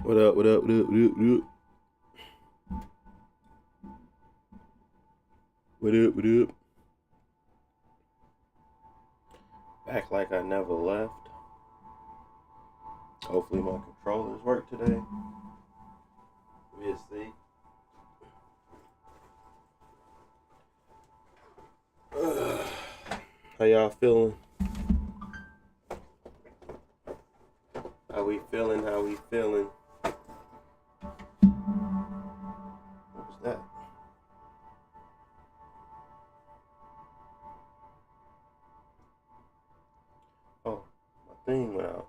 What up? What up? What up? What up? What up? What up? What up? Back like I never left. Hopefully my controllers work today. We'll see. How y'all feeling? How we feeling? How we feeling? What was that? Oh, my thing went out.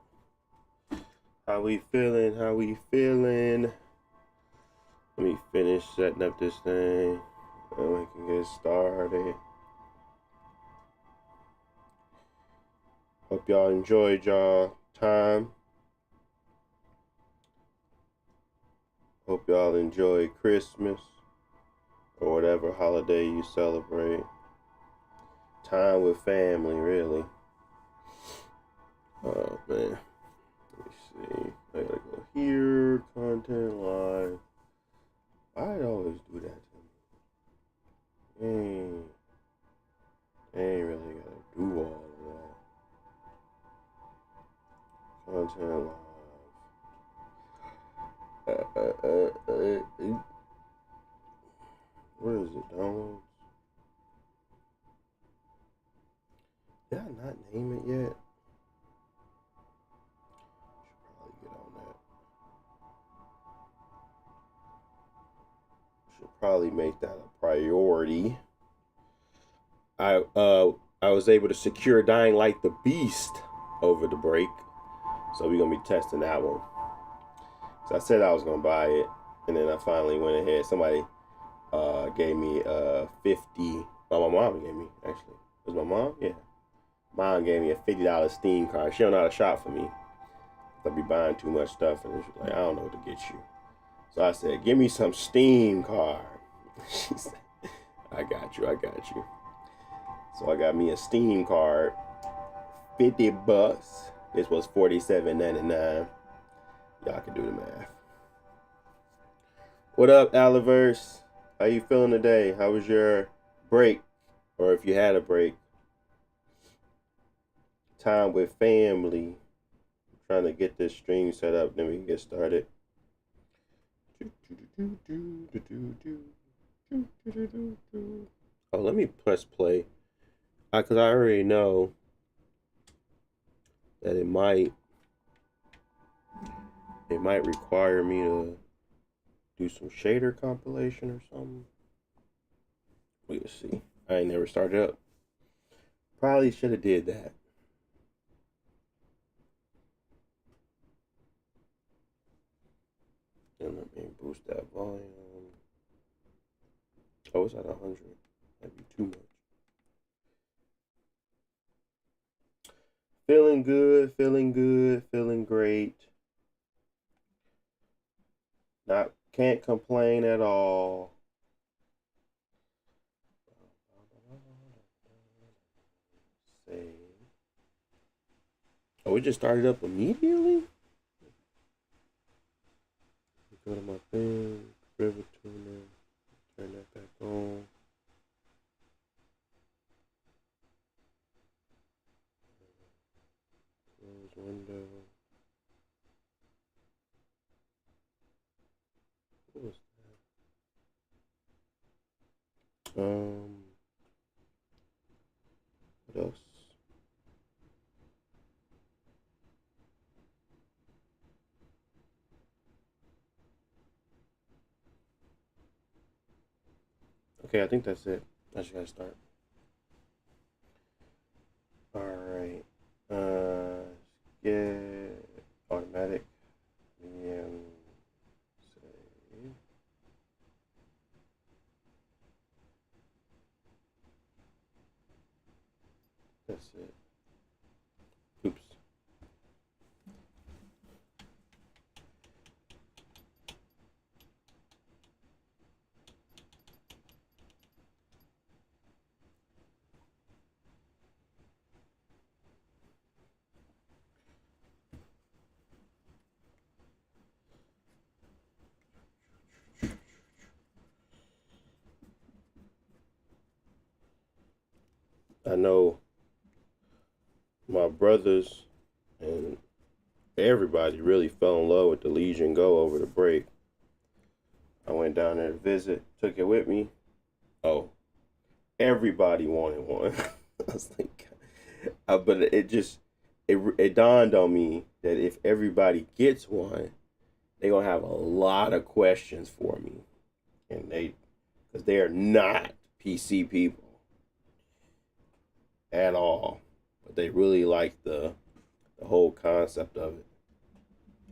How we feeling? How we feeling? Let me finish setting up this thing and we can get started. Hope y'all enjoyed y'all time. Hope y'all enjoy Christmas or whatever holiday you celebrate. Time with family, really. Oh man. Let me see. I gotta go here. Content live. I'd always do that to me. Ain't really gotta do all of that. Content live. What is it? Downloads? Did I not name it yet? Should probably get on that. Should probably make that a priority. I was able to secure Dying Light the Beast over the break, so we're gonna be testing that one. So I said I was gonna buy it, and then I finally went ahead. Somebody gave me 50. Well, my mom gave me, actually. Was my mom? Yeah. Mom gave me a $50 Steam card. She don't know how to shop for me. I'll be buying too much stuff, and she's like, I don't know what to get you. So I said, give me some Steam card. She said, I got you. So I got me a Steam card, $50. This was $47.99. Y'all can do the math. What up, Aliverse? How you feeling today? How was your break? Or if you had a break? Time with family. I'm trying to get this stream set up, then we can get started. Oh, let me press play. Because I already know that it might require me to do some shader compilation or something. We'll see. I ain't never started up. Probably should have did that. And let me boost that volume. Oh, it's at 100. That'd be too much. Feeling good, feeling great. Can't complain at all. Oh, it just started up immediately? Go to my thing, river tuner, turn that back on. Close window. What was that? What else? Okay, I think that's it. I just gotta start. Alright. Get automatic. Medium. Save. That's it. Oops. I know my brothers and everybody really fell in love with the Legion Go over the break. I went down there to visit, took it with me. Oh, everybody wanted one. I was like, but it dawned on me that if everybody gets one, they're gonna have a lot of questions for me, and because they are not PC people at all, but they really like the whole concept of it.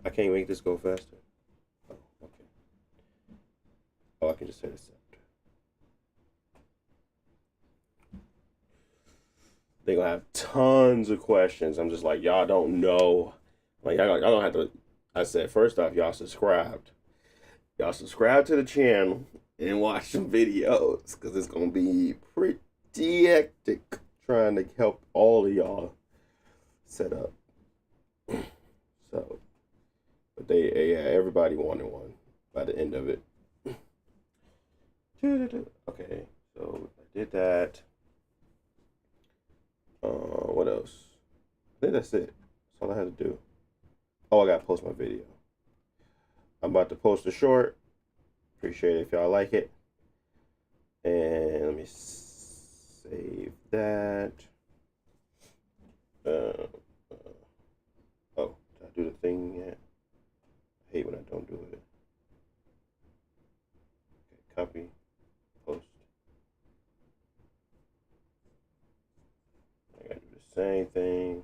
I can't make this go faster. Oh, okay. Oh, I can just hit accept. They're gonna have tons of questions. I'm just like, y'all don't know. Like, y'all don't have to. I said, first off, y'all subscribed. Y'all subscribe to the channel and watch some videos, because it's gonna be pretty hectic trying to help all of y'all set up. So, but everybody wanted one by the end of it. Okay, so I did that. What else? I think that's it. That's all I had to do. Oh, I gotta post my video. I'm about to post a short. Appreciate it if y'all like it. And let me save that. Oh, did I do the thing yet? I hate when I don't do it. Okay, copy, post. I gotta do the same thing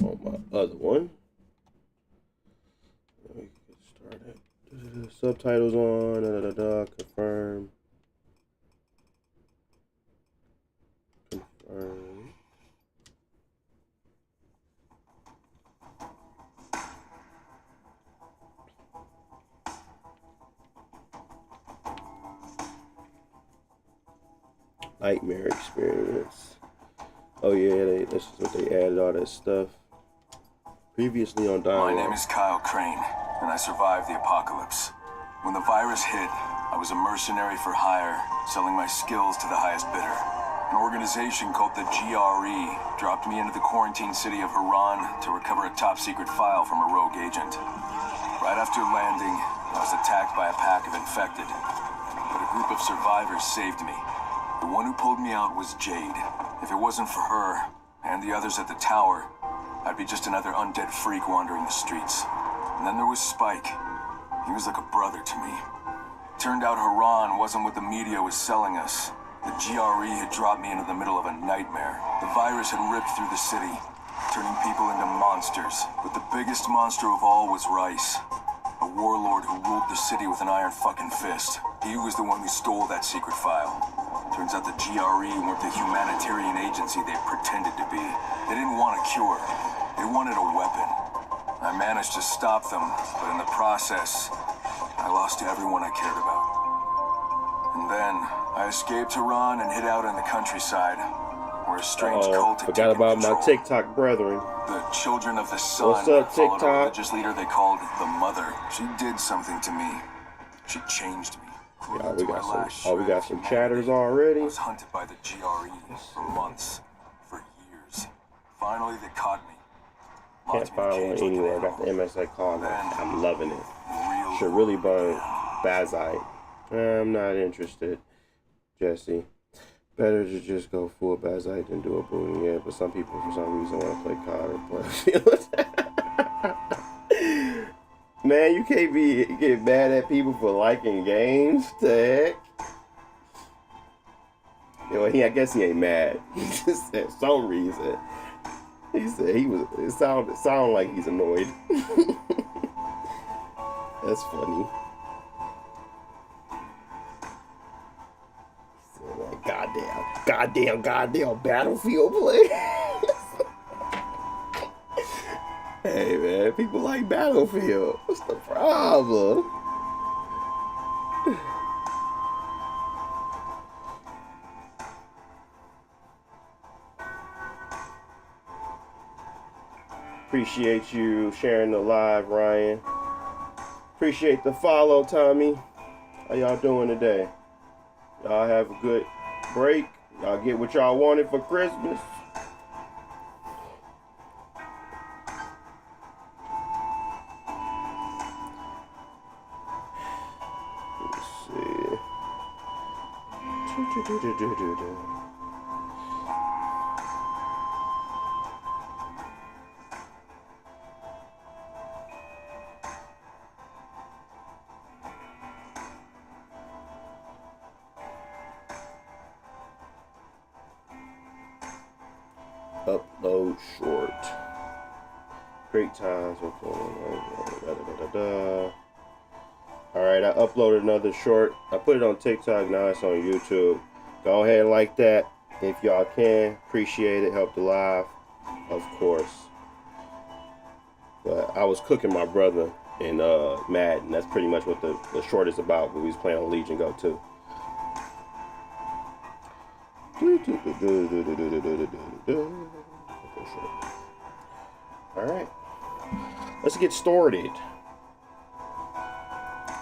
on my other one. Let me get started. Subtitles on. Confirm. Confirm. Nightmare experience. Oh yeah, this is what they added, all that stuff. Previously on Dialogue. My name is Kyle Crane, and I survived the apocalypse. When the virus hit, I was a mercenary for hire, selling my skills to the highest bidder. An organization called the GRE dropped me into the quarantine city of Haran to recover a top-secret file from a rogue agent. Right after landing, I was attacked by a pack of infected, but a group of survivors saved me. The one who pulled me out was Jade. If it wasn't for her, and the others at the tower, I'd be just another undead freak wandering the streets. And then there was Spike. He was like a brother to me. Turned out Haran wasn't what the media was selling us. The GRE had dropped me into the middle of a nightmare. The virus had ripped through the city, turning people into monsters. But the biggest monster of all was Rice, a warlord who ruled the city with an iron fucking fist. He was the one who stole that secret file. Turns out the GRE weren't the humanitarian agency they pretended to be. They didn't want a cure. They wanted a weapon. I managed to stop them, but in the process, I lost everyone I cared about. And then, I escaped Iran and hid out in the countryside, where a strange cult had forgot about control. my TikTok brethren. The Children of the Sun. What's up, followed a TikTok? religious leader they called the Mother. She did something to me. She changed me. Yeah, we got some chatters already. I was hunted by the GRE for months, for years. Finally, they caught me. Can't find one anywhere. I got the MSA call. I'm loving it. Should really burn Bazite. I'm not interested, Jesse. Better to just go full Bazite than do a booting. Yeah, but some people for some reason want to play COD or play. Man, you can't get mad at people for liking games, Tech. You know, I guess he ain't mad. He just said some reason. He said he was. It sounded like he's annoyed. That's funny. So, like, goddamn Battlefield play. Hey man, people like Battlefield. What's the problem? Appreciate you sharing the live, Ryan. Appreciate the follow, Tommy. How y'all doing today? Y'all have a good break. Y'all get what y'all wanted for Christmas. Let's see. Upload short. Great times. Alright, I uploaded another short. I put it on TikTok, now it's on YouTube. Go ahead and like that if y'all can. Appreciate it. Help the live, of course. But I was cooking my brother in Madden. That's pretty much what the short is about. But we was playing on Legion Go too. Alright. Let's get started.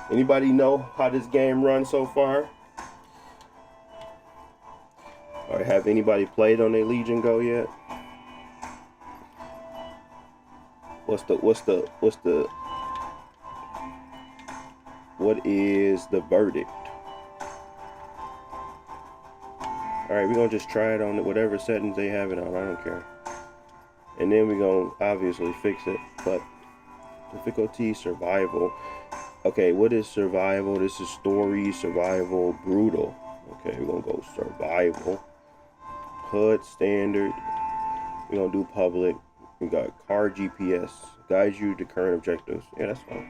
Anybody know how this game runs so far? Or have anybody played on a Legion Go yet? What is the verdict? Alright, we're gonna just try it on whatever settings they have it on. I don't care. And then we're gonna obviously fix it. But difficulty, survival. Okay, what is survival? This is story, survival, brutal. Okay, we're gonna go survival. HUD standard. We're gonna do public. We got car GPS. Guides you to current objectives. Yeah, that's fine.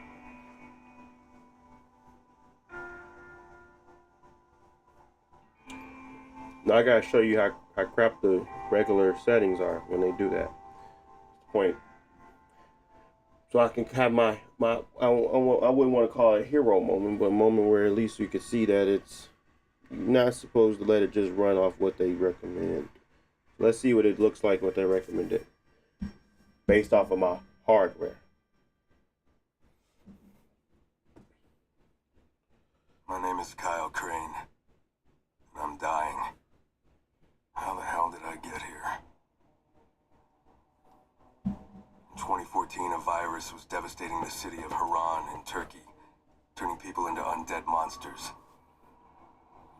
Now I gotta show you how crap the regular settings are when they do that. Point. So I can have my I wouldn't want to call it a hero moment, but a moment where at least you can see that it's not supposed to let it just run off what they recommend. Let's see what it looks like, what they recommended, based off of my hardware. My name is Kyle Crane, and I'm dying. How the hell did I get here? In 2014, a virus was devastating the city of Haran in Turkey, turning people into undead monsters.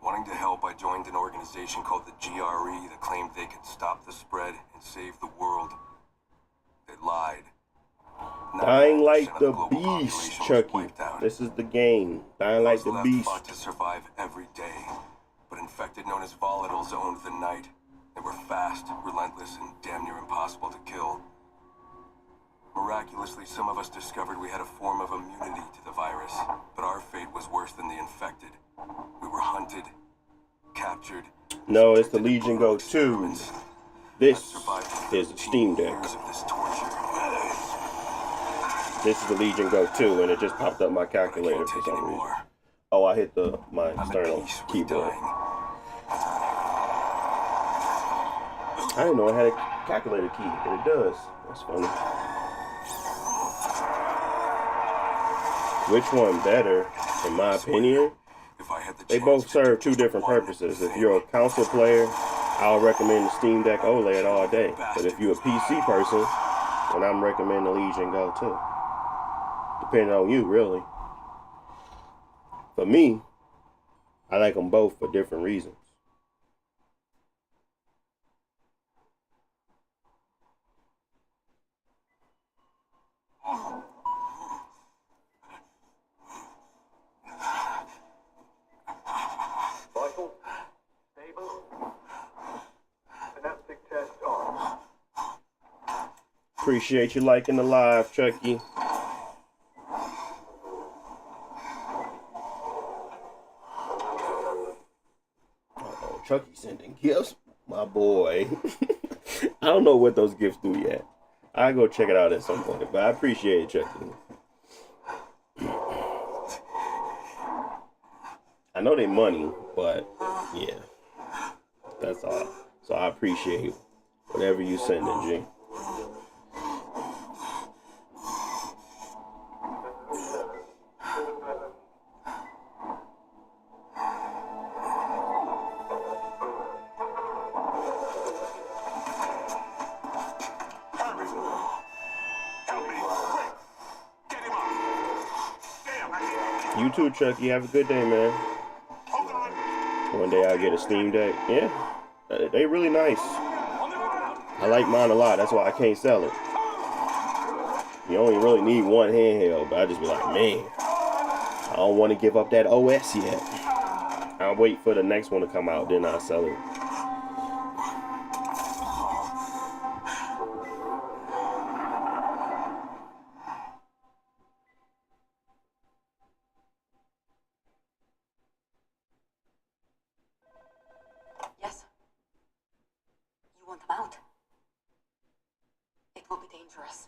Wanting to help, I joined an organization called the GRE that claimed they could stop the spread and save the world. They lied. Dying like the beast, Chucky. This is the game. Dying like the beast. Fought to survive every day, but infected known as volatiles owned the night. They were fast, relentless, and damn near impossible to kill. Miraculously, some of us discovered we had a form of immunity to the virus, but our fate was worse than the infected. We were hunted, captured. No, it's the Legion Go 2. This is the Steam Deck. This is the Legion Go 2, and it just popped up my calculator for some reason. Oh, I hit my external keyboard. I didn't know it had a calculator key, but it does. That's funny. Which one better, in my opinion? They both serve two different purposes. If you're a console player, I'll recommend the Steam Deck OLED all day. But if you're a PC person, then I'm recommending the Legion Go 2. Depending on you, really. For me, I like them both for different reasons. Vital, stable, synaptic test on. Appreciate you liking the live, Chucky. Uh-oh, Chucky sending gifts, my boy. I don't know what those gifts do yet. I'll go check it out at some point, but I appreciate it, Chucky. I know they money, but yeah, that's all. So I appreciate whatever you sending, G. You too, Chucky. Have a good day, man. One day I'll get a Steam Deck. Yeah, they really nice. I like mine a lot. That's why I can't sell it. You only really need one handheld, but I just be like, man, I don't want to give up that OS yet. I'll wait for the next one to come out, then I'll sell it. Yes. You want him out? It will be dangerous.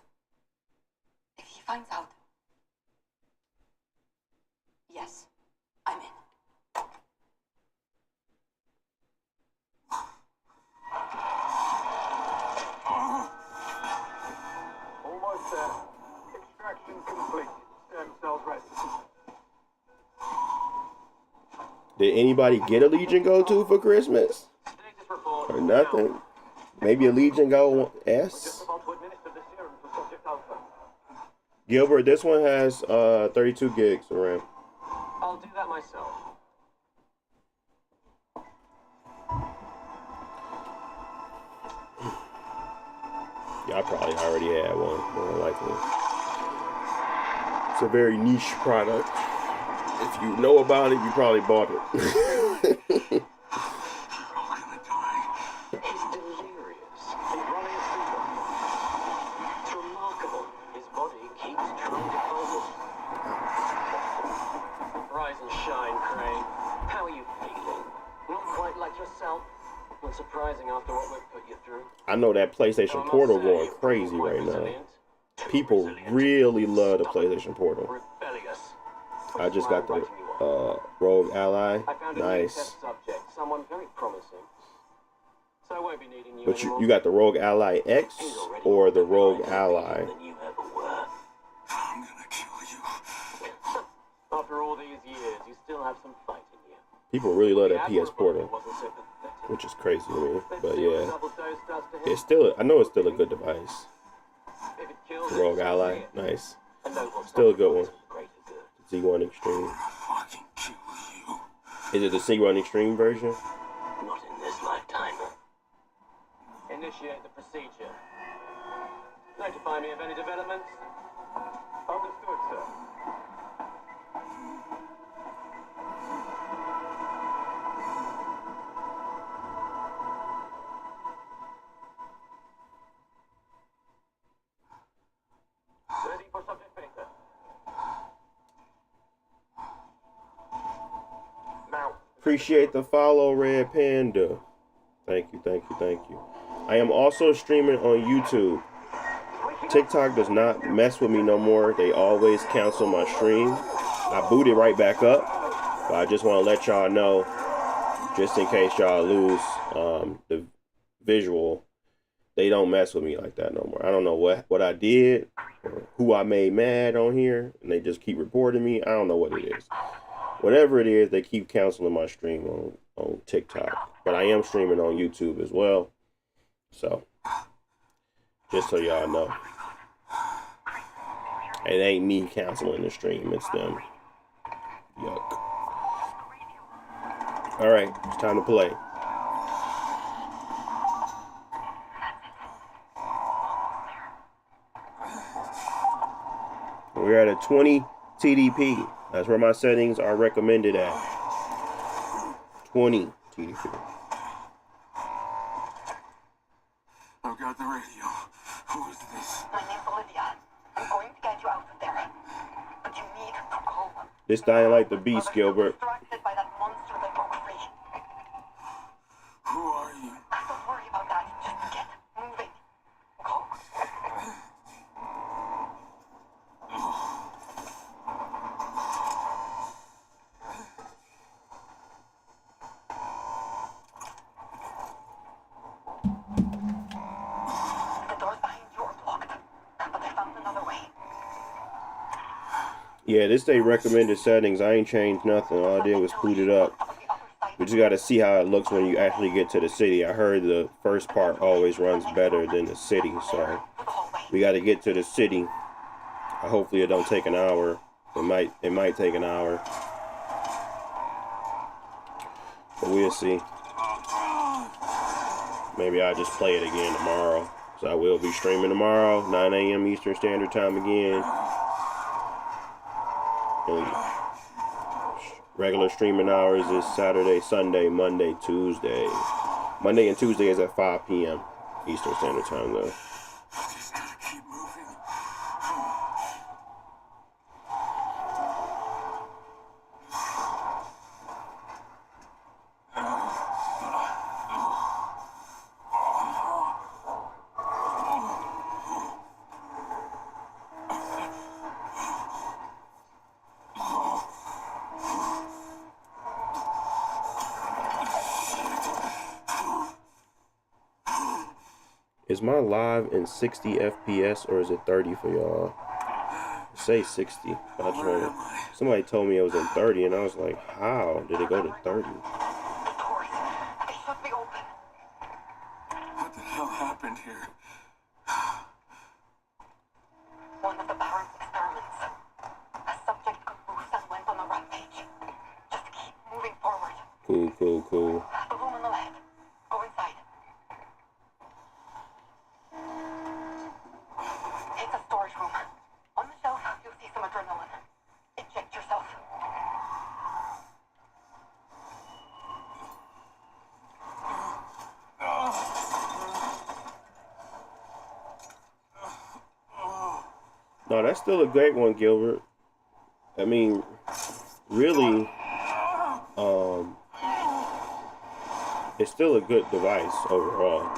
If he finds out. Yes, I'm in. Almost there. Extraction complete. Stem cells ready. Did anybody get a Legion Go 2 for Christmas? Status report. Or nothing? Maybe a Legion Go Just S? about to administer the serum for Subject Alpha. Gilbert, this one has 32 gigs of RAM. I'll do that myself. Y'all probably already had one, more than likely. It's a very niche product. If you know about it, you probably bought it. You're all gonna die. He's delirious. He's running a fever. It's remarkable. His body keeps trying to focus. Rise and shine, Crane. How are you feeling? Not quite like yourself? Not surprising after what we've put you through. I know that PlayStation Portal going crazy right now. People really love the PlayStation Portal. Rebellious. I just got the Rogue Ally. I found a new Nice. test subject, someone very promising. So I won't be needing you But anymore. you got the Rogue Ally X or the Rogue Ally? Than you ever were. I'm gonna kill you. After all these years, you still have some fight in you. People really love The that PS Admiral Portal, wasn't so pathetic. which is crazy to me. Let's But see what yeah, double dose does to him. it's still. I know it's still a good device. If it kills The Rogue him, Ally, so be it. nice. And no more Still a good one. greater good. Z1 Extreme. I'll fucking kill you. Is it the Z1 Extreme version? Not in this lifetime. Initiate the procedure. Notify me of any developments. Understood, sir. Ready for subject beta. Now. Appreciate the follow, Red Panda. Thank you, thank you, thank you. I am also streaming on YouTube. TikTok does not mess with me no more. They always cancel my stream. I booted right back up, but I just want to let y'all know, just in case y'all lose the visual, they don't mess with me like that no more. I don't know what I did or who I made mad on here, and they just keep reporting me. I don't know what it is. Whatever it is, they keep canceling my stream on TikTok. But I am streaming on YouTube as well. So, just so y'all know. It ain't me canceling the stream, it's them. Yuck. Alright, it's time to play. We're at a 20 TDP. That's where my settings are recommended at. 20 TDP. I've got the radio. Who is this? My name's Olivia. I'm going to get you out of there. But you need to go. This dying like the beast, Gilbert. Distracted by that monster that broke free. Who are you? Don't worry about that. Just get moving. Go. The doors behind you are blocked, but I found another way. Yeah, this they recommended settings. I ain't changed nothing. All I did was boot it up. On the other side. We just got to see how it looks when you actually get to the city. I heard the first part always runs better than the city, so Through the hallway. we got to get to the city. Hopefully it don't take an hour. It might take an hour. But we'll see. Maybe I'll just play it again tomorrow. So I will be streaming tomorrow, 9 a.m. Eastern Standard Time again. And regular streaming hours is Saturday, Sunday, Monday, Tuesday. Monday and Tuesday is at 5 p.m. Eastern Standard Time though. Just gotta keep moving. Is my live in 60 FPS or is it 30 for y'all? Say 60. I just wanted, somebody told me it was in 30 and I was like, how did it go to 30? The doors, they should be open. What the hell happened here? One of the Baron's experiments. A subject got loose and went on a rampage. Just keep moving forward. Cool, cool, cool. The room on the left. Go inside. It's a storage room. On the shelf, you'll see some adrenaline. Inject yourself. No, that's still a great one, Gilbert. I mean, really, it's still a good device overall.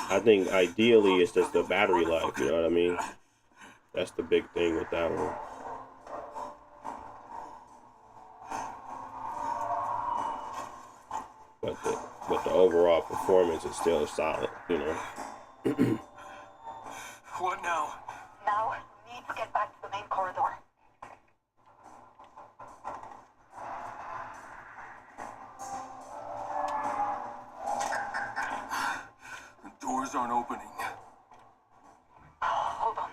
I think ideally it's just the battery life, you know what I mean? That's the big thing with that one. But the overall performance is still solid, you know. What now? Now, you need to get back to the main corridor. The doors aren't opening. Hold on.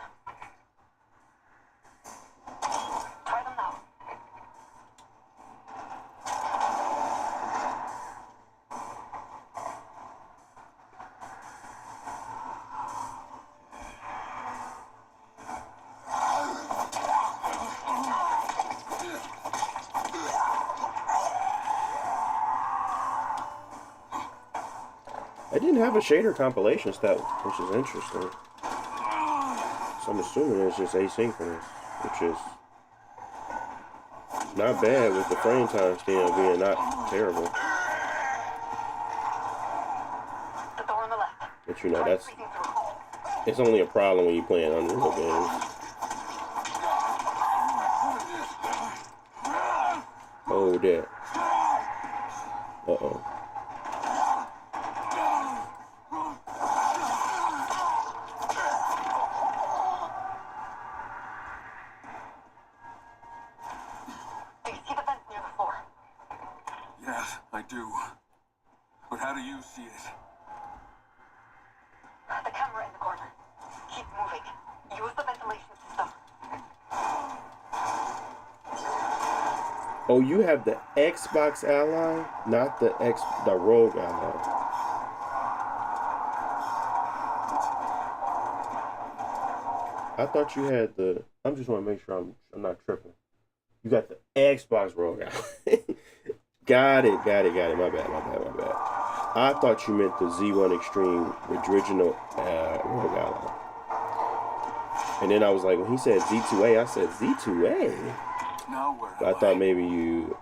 Try them now. I didn't have a shader compilation step, which is interesting. So I'm assuming it's just asynchronous, which is not bad with the frame time still being not terrible. The door on the left. But you know, Try that's squeezing through. it's only a problem when you're playing Unreal games. Oh, that. Uh-oh. Do you see the vent near the floor? Yes, I do. But how do you see it? The camera in the corner. Keep moving. Use the ventilation system. Oh, you have the Xbox Ally, not the Rogue Ally. I thought you had the. I'm just want to make sure I'm not tripping. You got the Xbox Rogue Ally. Got it. My bad. I thought you meant the Z1 Extreme original Rogue Ally. And then I was like, when he said Z2A, I said Z2A. Now where I thought maybe you,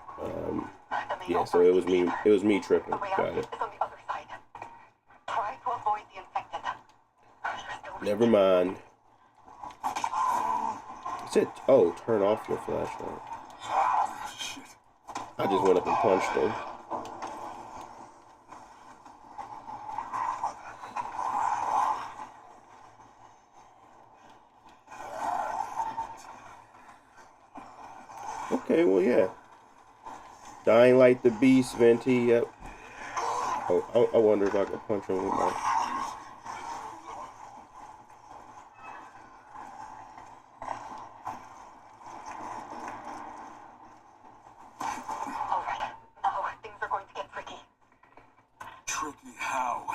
yeah. So it was me. It was me tripping. The way Got out it. is on the other side. Try to avoid the infected. You're still Never mind. It said, oh, turn off your flashlight. Shit. I just went up and punched him. Okay, well, yeah. Dying Light the Beast, Venti, yep. Oh, I wonder if I could punch him with my... Alright, now things are going to get tricky. Tricky how?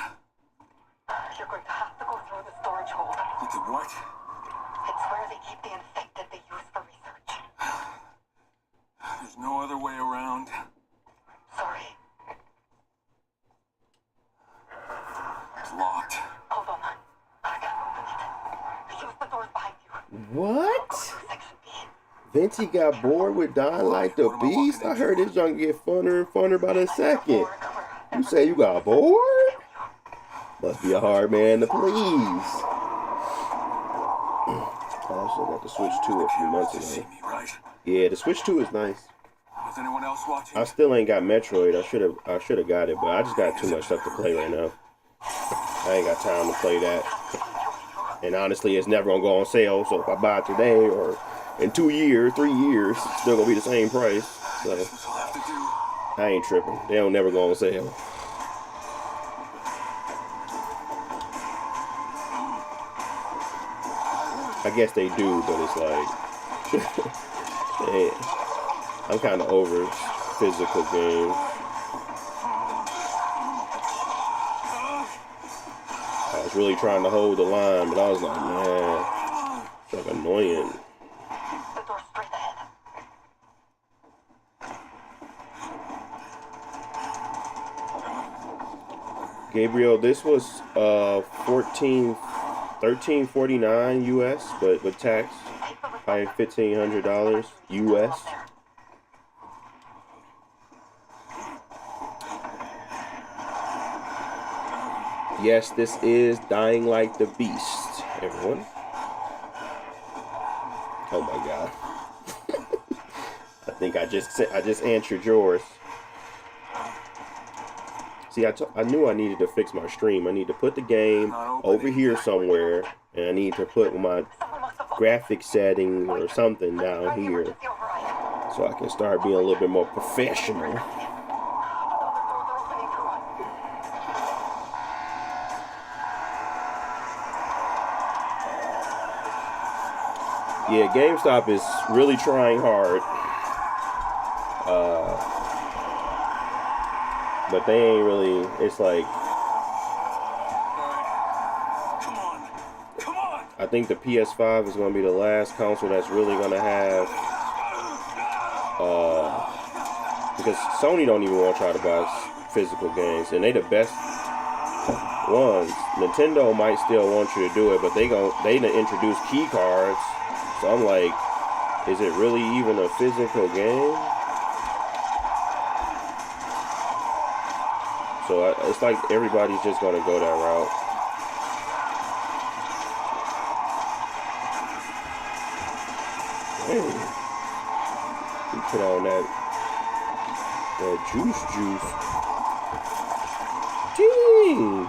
You're going to have to go through the storage hold. With the what? It's where they keep the infected they use for research. There's no other way around. Sorry. It's locked. Hold on. I can open it. Use the doors behind you. What? Go through section B. Vinci got bored with dying like the What am I beast? walking I heard this junk get funner and funner by the second. Recover You say you got bored? Must be a hard man to please. I also got the Switch 2 a few months You see ago. me, right? Yeah, the Switch 2 is nice. Was anyone else watching? I still ain't got Metroid. I should have got it, but I just got too much stuff to play right now. I ain't got time to play that. And honestly, it's never gonna go on sale. So if I buy it today or in 2 years, 3 years, it's still gonna be the same price. So That's all I have to do. I ain't tripping. They don't never go on sale. I guess they do, but it's like I'm kind of over physical games. I was really trying to hold the line, but I was like, man, it's like annoying. The door's straight ahead. Gabriel, this was $13.49 US, but with tax, probably $1,500 US. Yes, this is Dying Like the Beast, everyone. Oh my god. I think I just answered yours. See, I knew I needed to fix my stream. I need to put the game over here somewhere, and I need to put my graphic settings or something down here so I can start being a little bit more professional. Yeah, GameStop is really trying hard. But they ain't really, it's like, Come on. Come on. I think the PS5 is going to be the last console that's really going to have, because Sony don't even want y'all to buy physical games, and they the best ones. Nintendo might still want you to do it, but they done introduce key cards, so I'm like, is it really even a physical game? So it's like everybody's just gonna go that route. Hey, we put on that juice. Dang.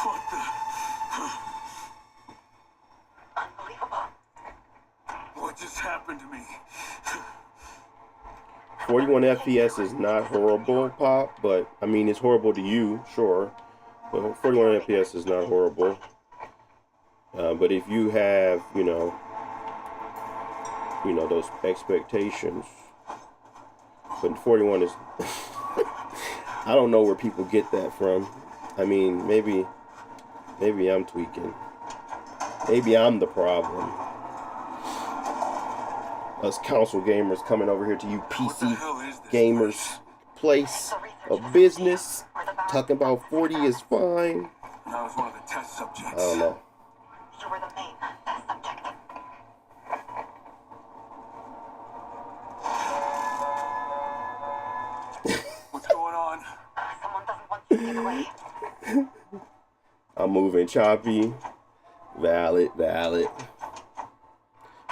What the? Unbelievable. What just happened to me? 41 FPS is not horrible, Pop, but I mean it's horrible to you, sure. But 41 FPS is not horrible. But if you have, you know those expectations, but 41 is, I don't know where people get that from. I mean, maybe I'm tweaking. Maybe I'm the problem. Us console gamers coming over here to you PC gamers place of business, talking about 40 is fine. And I was one of the test subjects. I don't know. You were the main test subject. What's going on? Someone doesn't want you to get away. I'm moving choppy. Valid.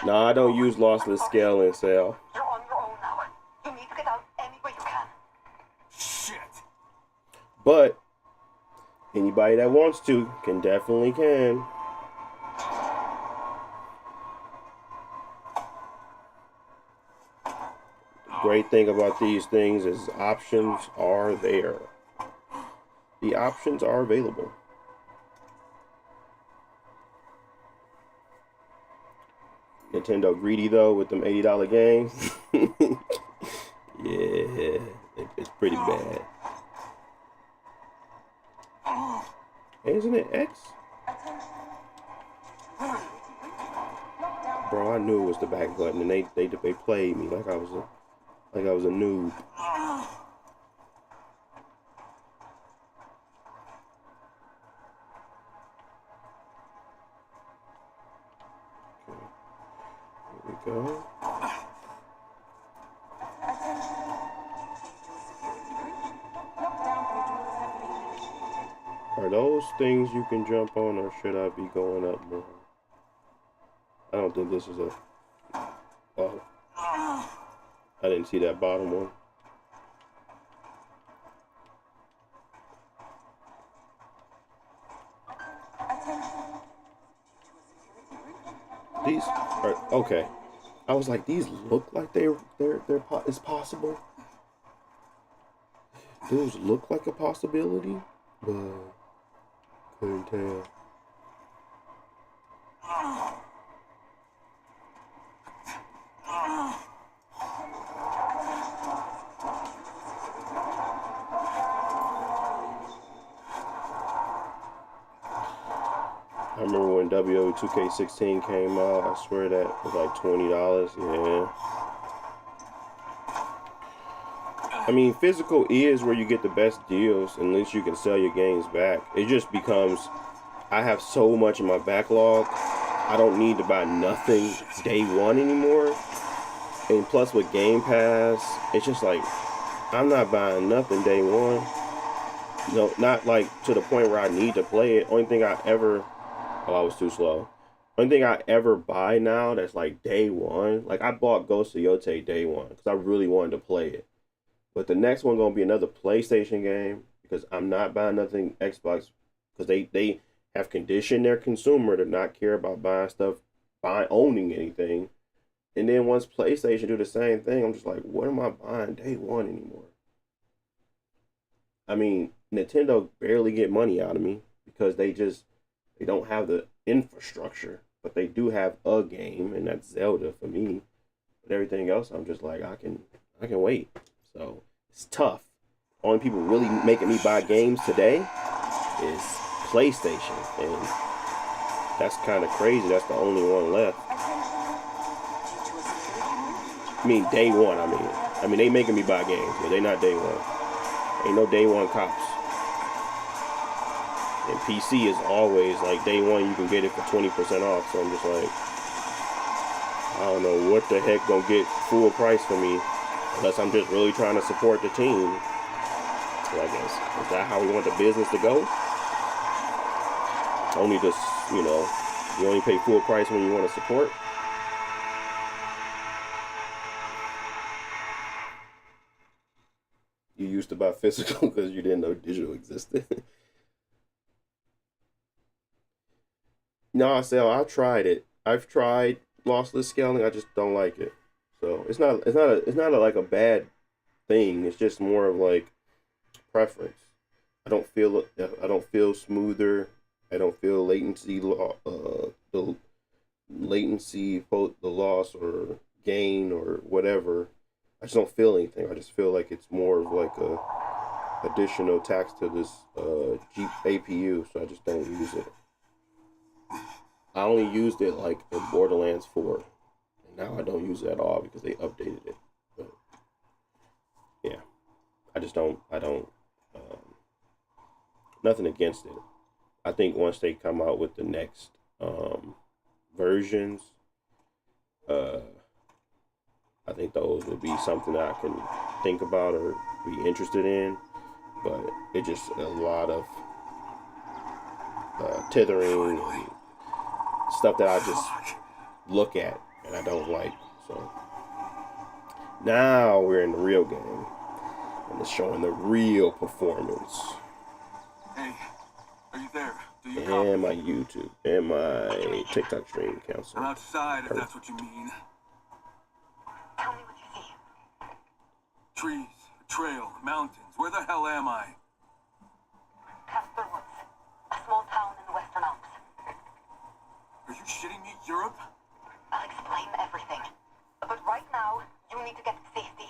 No, I don't use lossless scale and sale. You're on your own now. You need to get out any way you can. Shit. But anybody that wants to can definitely can. great thing about these things is options are there. The options are available. Nintendo greedy though with them $80 games. Yeah, it's pretty bad. Isn't it X? Bro, I knew it was the back button, and they played me like I was a noob. Okay. Here we go. Are those things you can jump on, or should I be going up more? I don't think this is a... Oh. I didn't see that bottom one. These are... Okay. I was like, these look like it's possible. Those look like a possibility, but couldn't tell. I remember when WWE 2K16 came out, I swear that was like $20, yeah. I mean, physical is where you get the best deals, and at least you can sell your games back. It just becomes, I have so much in my backlog, I don't need to buy nothing day one anymore. And plus with Game Pass, it's just like, I'm not buying nothing day one. No, not like to the point where I need to play it. Only thing I ever... Oh, I was too slow. Only thing I ever buy now that's like day one, like I bought Ghost of Yotei day one because I really wanted to play it. But the next one gonna be another PlayStation game because I'm not buying nothing Xbox because they have conditioned their consumer to not care about buying stuff, owning anything. And then once PlayStation do the same thing, I'm just like, what am I buying day one anymore? I mean, Nintendo barely get money out of me because they don't have the infrastructure, but they do have a game, and that's Zelda for me. But everything else, I'm just like, I can wait. So it's tough. Only people really making me buy games today is PlayStation, and that's kind of crazy. That's the only one left. I mean, day one. I mean, they making me buy games, but they not day one. Ain't no day one cops. And PC is always like day one, you can get it for 20% off. So I'm just like, I don't know what the heck gonna get full price for me unless I'm just really trying to support the team. So I guess, is that how we want the business to go? Only just, you only pay full price when you want to support. You used to buy physical because you didn't know digital existed. No, I've tried it. I've tried lossless scaling. I just don't like it. So it's not like a bad thing. It's just more of like preference. I don't feel smoother. I don't feel the latency, the loss or gain or whatever. I just don't feel anything. I just feel like it's more of like a additional tax to this APU. So I just don't use it. I only used it like in Borderlands 4, and now I don't use it at all because they updated it. But yeah, I don't, nothing against it. I think once they come out with the next versions, I think those would be something that I can think about or be interested in. But it's just a lot of tethering and stuff that I just look at and I don't like. So now we're in the real game and it's showing the real performance. Hey, are you there? Do you and copy? my YouTube and my TikTok stream council. I'm outside, if that's what you mean. Tell me what you see. Trees, trail, mountains. Where the hell am I? Casper Woods, a small town in the Western Alps. Are you shitting me? Europe? I'll explain everything. But right now, you need to get to safety.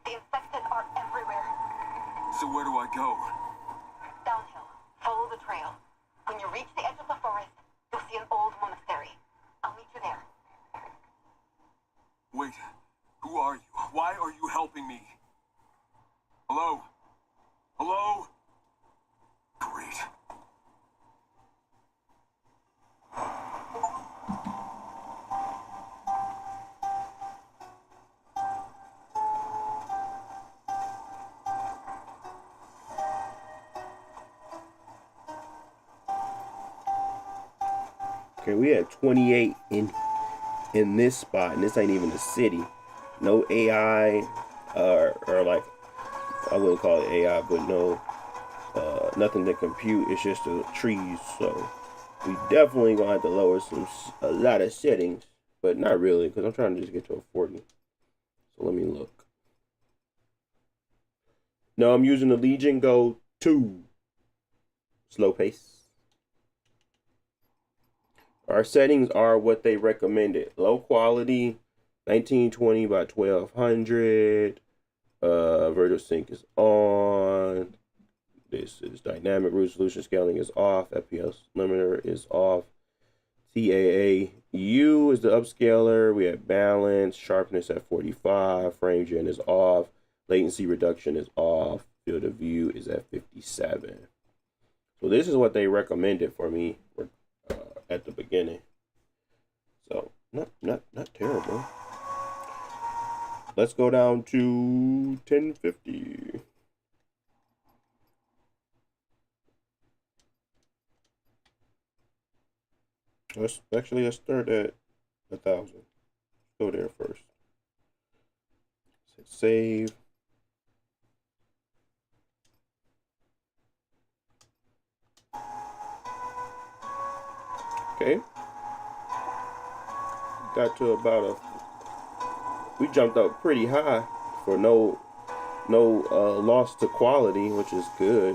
The infected are everywhere. So where do I go? Downhill. Follow the trail. When you reach the edge of the forest, you'll see an old monastery. I'll meet you there. Wait, who are you? Why are you helping me? Hello? Hello? Great. Okay, we had 28 in this spot, and this ain't even the city. No AI, or like, I wouldn't call it AI, but no, nothing to compute. It's just the trees. So we definitely gonna have to lower a lot of settings, but not really, because I'm trying to just get to a 40. So let me look. No, I'm using the Legion Go 2. Slow pace. Our settings are what they recommended. Low quality, 1920 by 1200. Virtual sync is on. This is dynamic resolution scaling is off. FPS limiter is off. TAAU is the upscaler. We have balance, sharpness at 45. Frame gen is off. Latency reduction is off. Field of view is at 57. So this is what they recommended for me at the beginning. So not terrible. Let's go down to 1050. Let's start at 1,000. Go there first. Hit save. Okay. Got to about we jumped up pretty high for no loss to quality, which is good.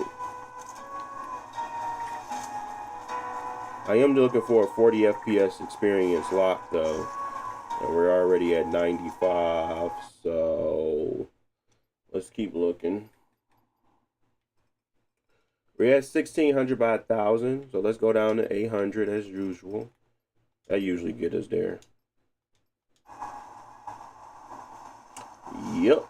I am looking for a 40 FPS experience lock though, and we're already at 95, so let's keep looking. We're at 1600 by 1000, so let's go down to 800 as usual. That usually get us there. Yep.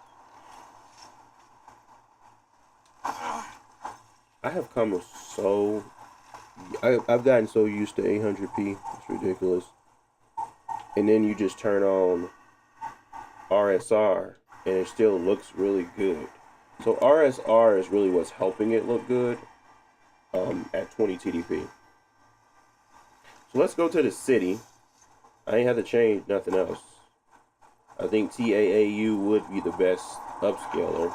I have come so... I've gotten so used to 800p. It's ridiculous. And then you just turn on RSR, and it still looks really good. So RSR is really what's helping it look good at 20 TDP. So let's go to the city. I ain't had to change nothing else. I think TAAU would be the best upscaler.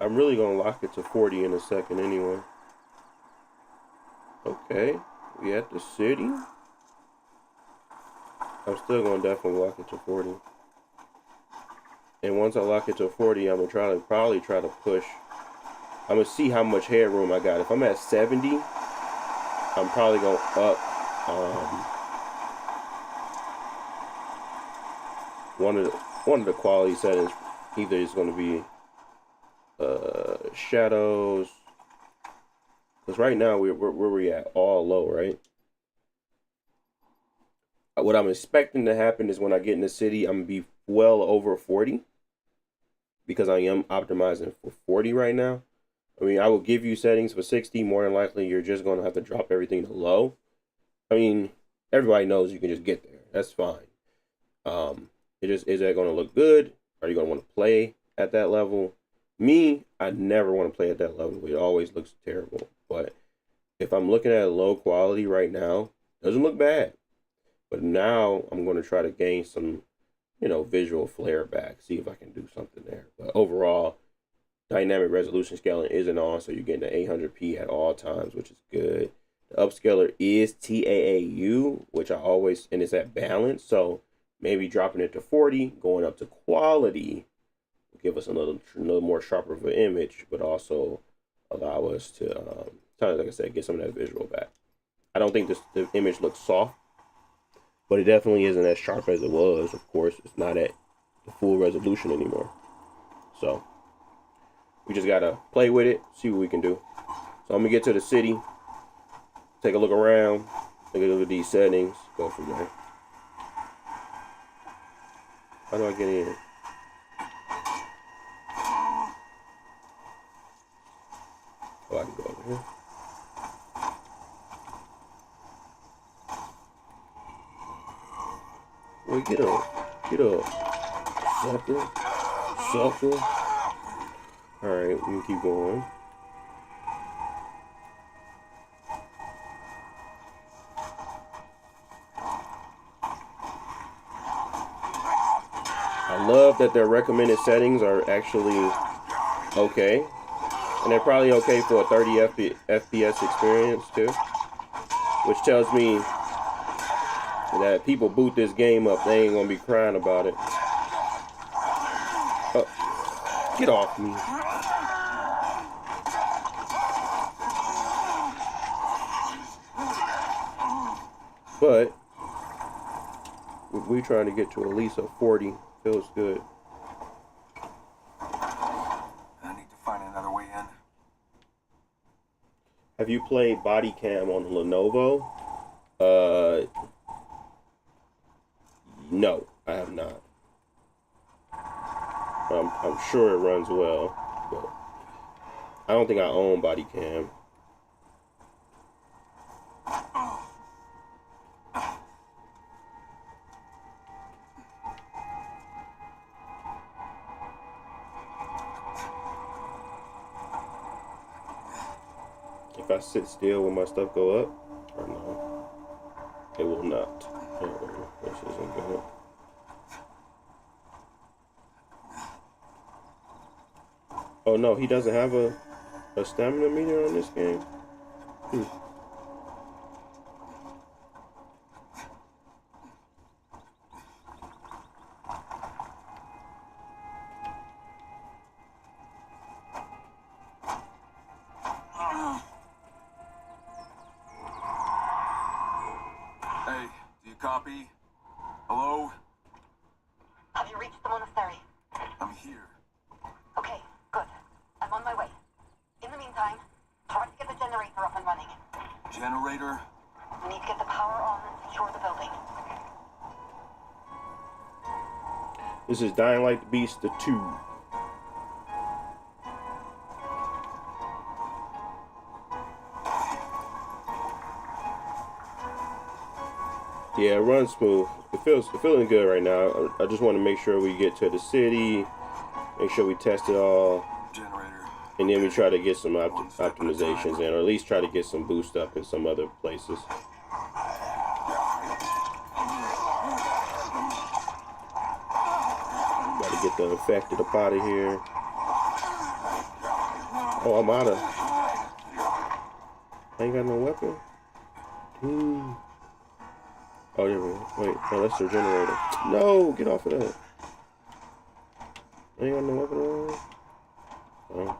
I'm really gonna lock it to 40 in a second anyway. Okay, we at the city. I'm still gonna definitely lock it to 40. And once I lock it to 40, I'm gonna probably try to push. I'm gonna see how much headroom I got. If I'm at 70, I'm probably gonna up one of the quality settings. Either it's gonna be shadows, because right now where we at, all low, right? What I'm expecting to happen is when I get in the city, I'm gonna be well over 40, because I am optimizing for 40 right now. I mean, I will give you settings for 60. More than likely, you're just gonna have to drop everything to low. I mean, everybody knows you can just get there. That's fine. Is that gonna look good? Are you gonna want to play at that level? Me, I never want to play at that level. It always looks terrible. But if I'm looking at low quality right now, doesn't look bad. But now I'm going to try to gain some, visual flair back, see if I can do something there. But overall, dynamic resolution scaling isn't on, so you're getting the 800p at all times, which is good. The upscaler is TAAU, which I always, and it's at balance, so maybe dropping it to 40, going up to quality, will give us another more sharper of an image, but also allow us to, kind of like I said, get some of that visual back. I don't think the image looks soft, but it definitely isn't as sharp as it was. Of course, it's not at the full resolution anymore. So we just gotta play with it, see what we can do. So I'm gonna get to the city, take a look around, take a look at these settings, go from there. How do I get in? Oh, I can go over here. Wait, get up. Get up. Sucker. Sucker. Alright, we can keep going. I love that their recommended settings are actually okay. And they're probably okay for a 30 FPS experience too. Which tells me that people boot this game up, they ain't gonna be crying about it. Oh, get off me. But we trying to get to at least a 40. Feels good. I need to find another way in. Have you played body cam on the Lenovo? No, I have not. I'm sure it runs well, but I don't think I own body cam. If I sit still, will my stuff go up? Or no? It will not. This isn't good. Oh no, he doesn't have a stamina meter on this game? Hey, do you copy? Hello? Have you reached the monastery? I'm here. Okay, good. I'm on my way. In the meantime, try to get the generator up and running. Generator? We need to get the power on and secure the building. This is Dying Like the Beast, the 2. Yeah, it runs smooth. It's feeling good right now. I just want to make sure we get to the city, make sure we test it all, Generator. and then we try to get some optimizations in, or at least try to get some boost up in some other places. Got to get the infected up out of here. Oh, I'm out of. I ain't got no weapon. Oh, there we go. Wait, no, that's their generator. No, get off of that. I ain't got no weapon on. Oh.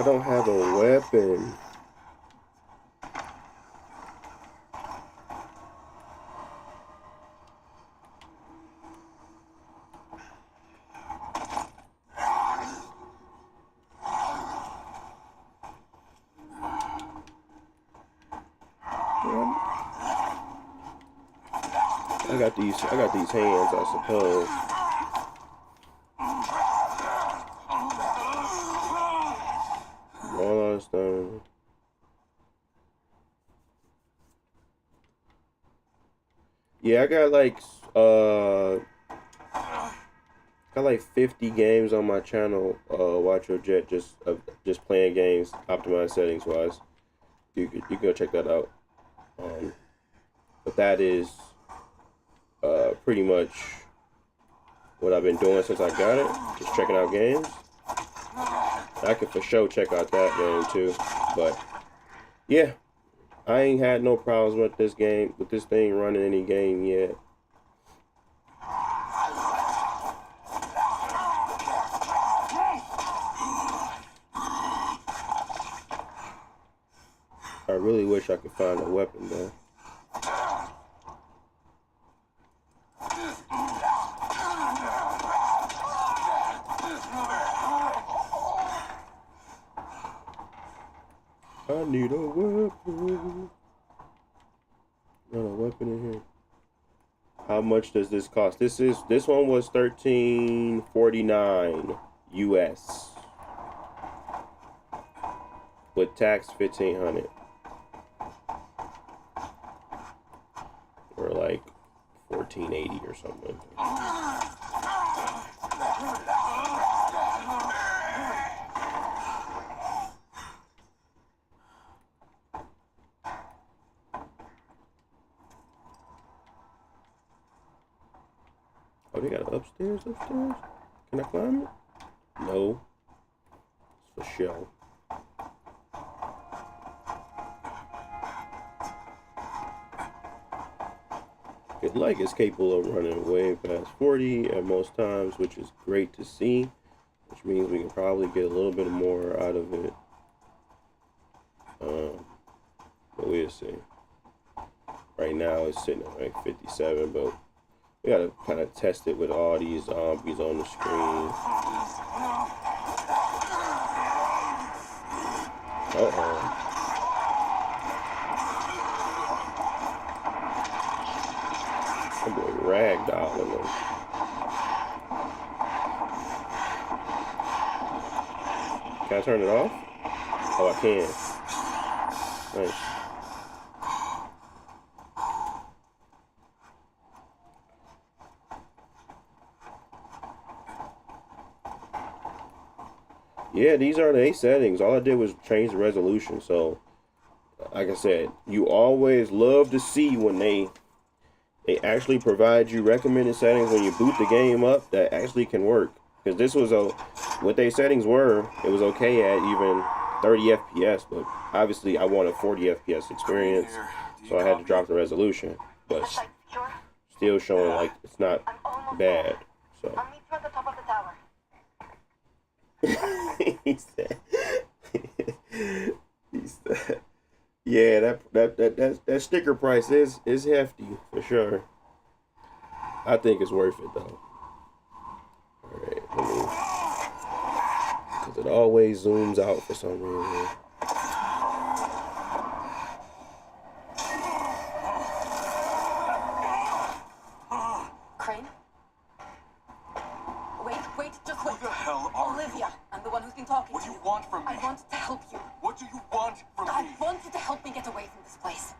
I don't have a weapon. I got these hands, I suppose. All that stuff. Yeah, I got like 50 games on my channel. Watch Your Jet, just playing games, optimized settings wise. You can go check that out. But that is pretty much what I've been doing since I got it. Just checking out games. I could for sure check out that game too. But yeah, I ain't had no problems with this game, with this thing running any game yet. I really wish I could find a weapon though. I need a weapon. Not a weapon in here. How much does this cost? This one was $13.49 US. With tax $1,500. Or like $14.80 or something. Oh, they got it upstairs? Can I climb it? No. It's for show. It like is capable of running way past 40 at most times, which is great to see. Which means we can probably get a little bit more out of it. But we'll see. Right now it's sitting at like 57, but we gotta kind of test it with all these zombies on the screen. Uh-oh. I'm going ragdolling them. Can I turn it off? Oh, I can. Nice. Yeah, these are the 8 settings. All I did was change the resolution. So, like I said, you always love to see when they actually provide you recommended settings when you boot the game up that actually can work. Because this was what their settings were, it was okay at even 30 FPS, but obviously I wanted 40 FPS experience, so I had to drop the resolution. But still showing like it's not bad. So. I'll meet you at the top of the tower. he said, yeah, that sticker price is hefty for sure. I think it's worth it though. All right, because it always zooms out for some reason. Crane? Wait, just wait. Who the hell are you? Olivia, I'm the one who's been talking What to do you. you want from me? I want to help you. What do you want from I me? want you to help me get away from this place.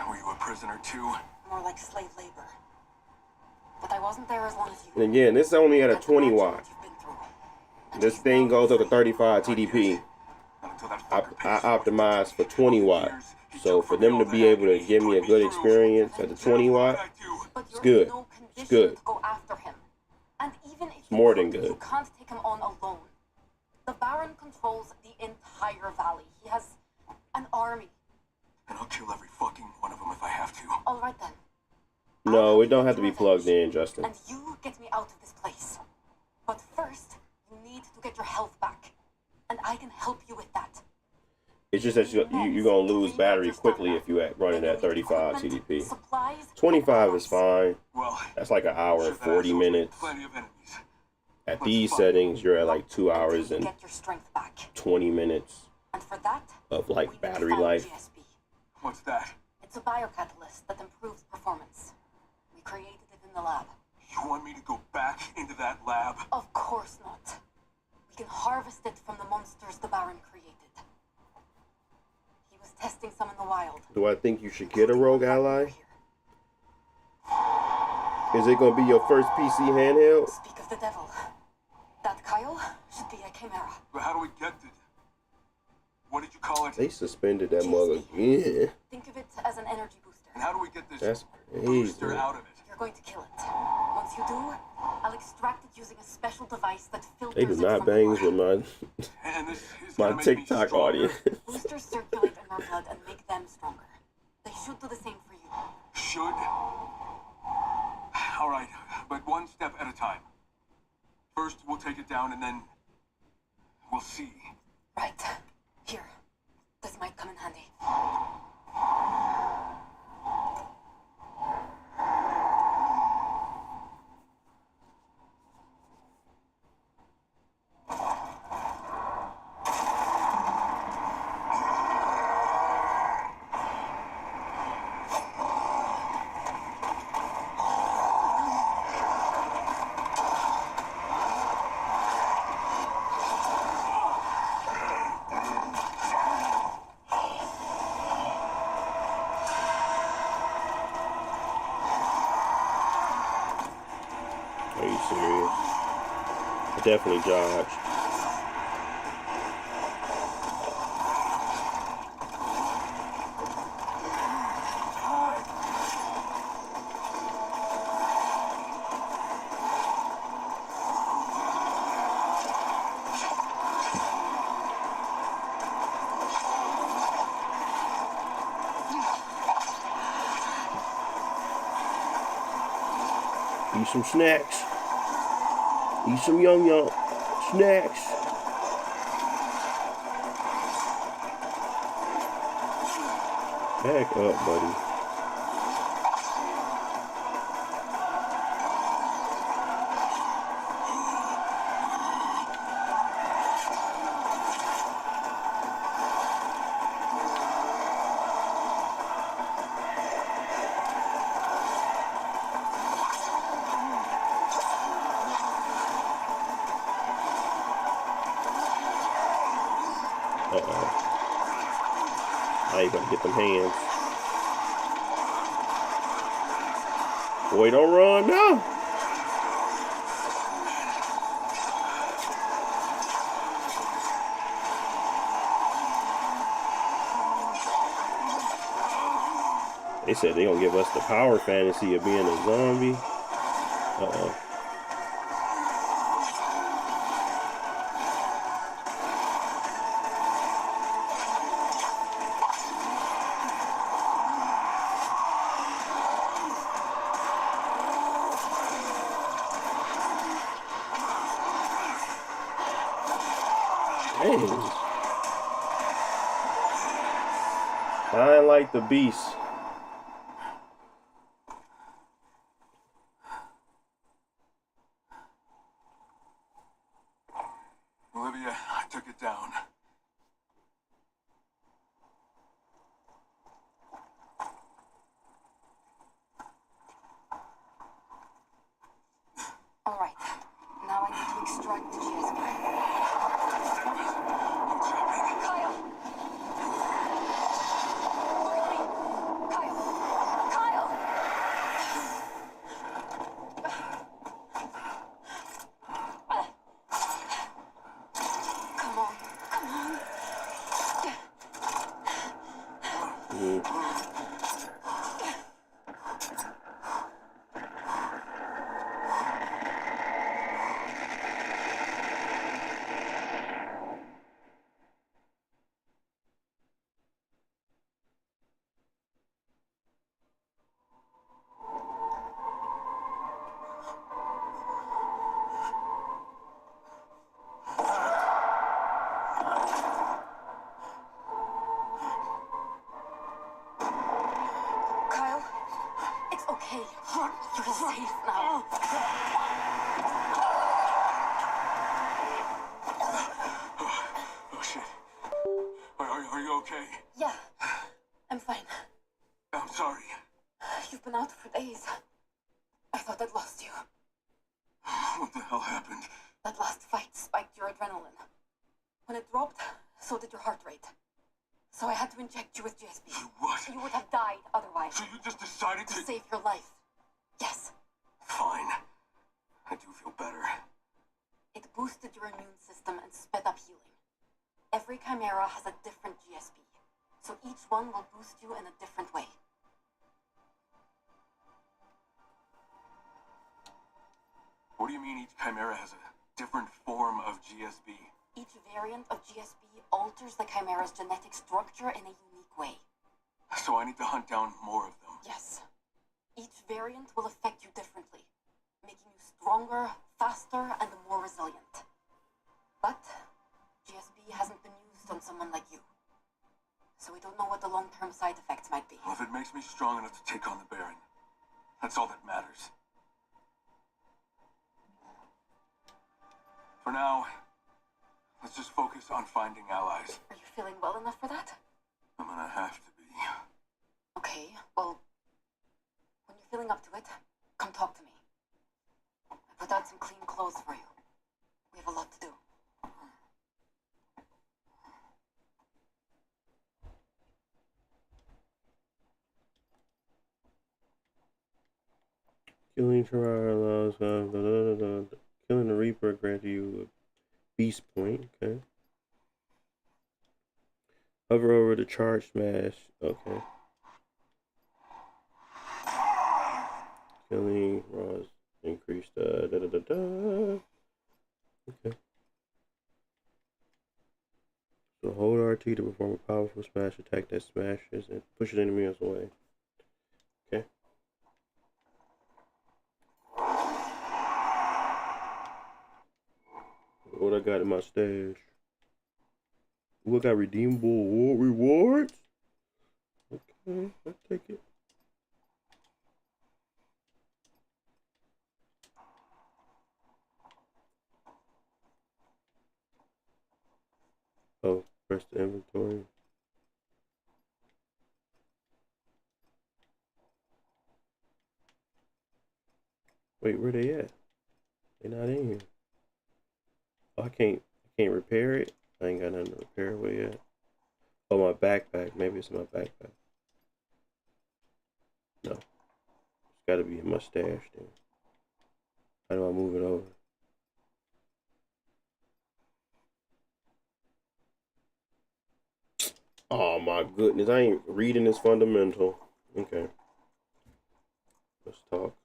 Were you a prisoner too? More like slave labor. But I wasn't there as long as you. And again, this is only at a 20 Imagine watt. what you've been through. This thing goes up to 35 TDP. Until that I fucker pays you. optimized for 20 watt. So for them to be able to give me a good experience at the 20 watt, But it's you're in good. no It's condition good. to go after him. And even if you more could, than good. you can't take him on alone. The Baron controls the entire valley. He has an army. And I'll kill every fucking one of them if I have to. All right then. No, it don't have to be plugged in, Justin. And you get me out of this place. But first, you need to get your health back. And I can help you with that. It's just that you're gonna lose battery quickly if you're running at 35 TDP. Supplies, 25 is fine. Well, That's like an hour and 40 minutes. plenty of enemies. At these settings, you're at like 2 hours until you and get your strength back. 20 minutes And for that, of we like need battery to find life. GSP. What's that? It's a biocatalyst that improves performance. We created it in the lab. You want me to go back into that lab? Of course not. We can harvest it from the monsters the Baron created. He was testing some in the wild. Do I think you should get a rogue ally? Here. Is it gonna be your first PC handheld? Speak of the devil. That Kyle should be a chimera. But how do we get it? What did you call it? They suspended that mother again. Think of it as an energy booster. And how do we get this That's crazy. booster out of it? You're going to kill it. Once you do, I'll extract it using a special device that filters They do it not from bang blood. with my And this is my gonna make me TikTok stronger. audience. Boosters circulate in our blood and make them stronger. They should do the same for you. Should? All right, but one step at a time. First, we'll take it down, and then we'll see. Right. Here. This might come in handy. Are you serious? I definitely dodged. Eat some snacks. Eat some yum snacks. Back up, buddy. Now you gotta get them hands. Boy, don't run now. They said they gonna give us the power fantasy of being a zombie. Uh-oh. Dang. Dying like the beast. Olivia, I took it down. All right. Now I need to extract the GSP. What's happening? Kyle! Look at me! You're safe now. Oh shit. Are you okay? Yeah, I'm fine. I'm sorry. You've been out for days. I thought I'd lost you. What the hell happened? That last fight spiked your adrenaline. When it dropped, so did your heart rate. So I had to inject you with GSP. You what? You would have died otherwise. So you just decided To to... save your life. Yes. Fine. I do feel better. It boosted your immune system and sped up healing. Every chimera has a different GSP, so each one will boost you in a different way. What do you mean each chimera has a different form of GSB? Each variant of GSP alters the chimera's genetic structure in a unique way. So I need to hunt down more of them. Yes. Each variant will affect you differently, making you stronger, faster, and more resilient. But GSP hasn't been used on someone like you. So we don't know what the long-term side effects might be. Well, if it makes me strong enough to take on the Baron, that's all that matters. For now, let's just focus on finding allies. Are you feeling well enough for that? I'm gonna have to be. Okay, well, when you're feeling up to it, come talk to me. I put out some clean clothes for you. We have a lot to do. Killing Terrara allows killing the Reaper grants you a beast point. Okay. Hover over the charge smash. Okay. Killing Ross increased Okay. So hold RT to perform a powerful smash attack that smashes and pushes enemies away. Okay. What I got in my stash? Ooh, I got redeemable rewards. Okay, I'll take it. Oh, press the inventory. Wait, where they at? They not in here. Oh, I can't repair it. I ain't got nothing to repair it with yet. Oh, my backpack. Maybe it's in my backpack. No. It's gotta be in my stash then. How do I move it over? Oh my goodness, I ain't reading this fundamental. Okay. Let's talk.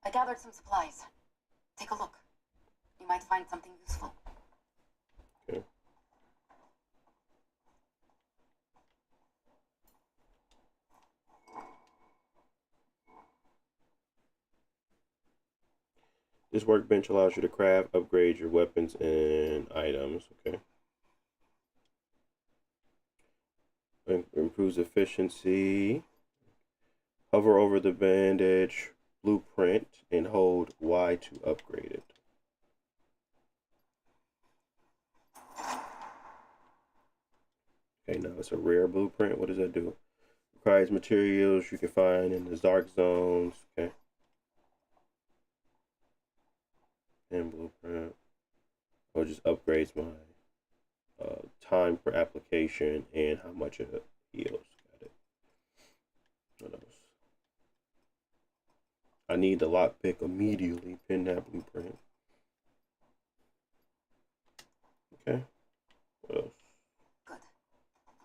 I gathered some supplies. Take a look. You might find something useful. Okay. This workbench allows you to craft, upgrade your weapons and items. Okay. Improves efficiency. Hover over the bandage blueprint and hold Y to upgrade it. Okay, now it's a rare blueprint. What does that do? Requires materials you can find in the dark zones. Okay. And blueprint. Oh, it just upgrades my time per application and how much it heals. Got it. What else? I need the lockpick immediately. Pin that blueprint. Okay. What else? Good.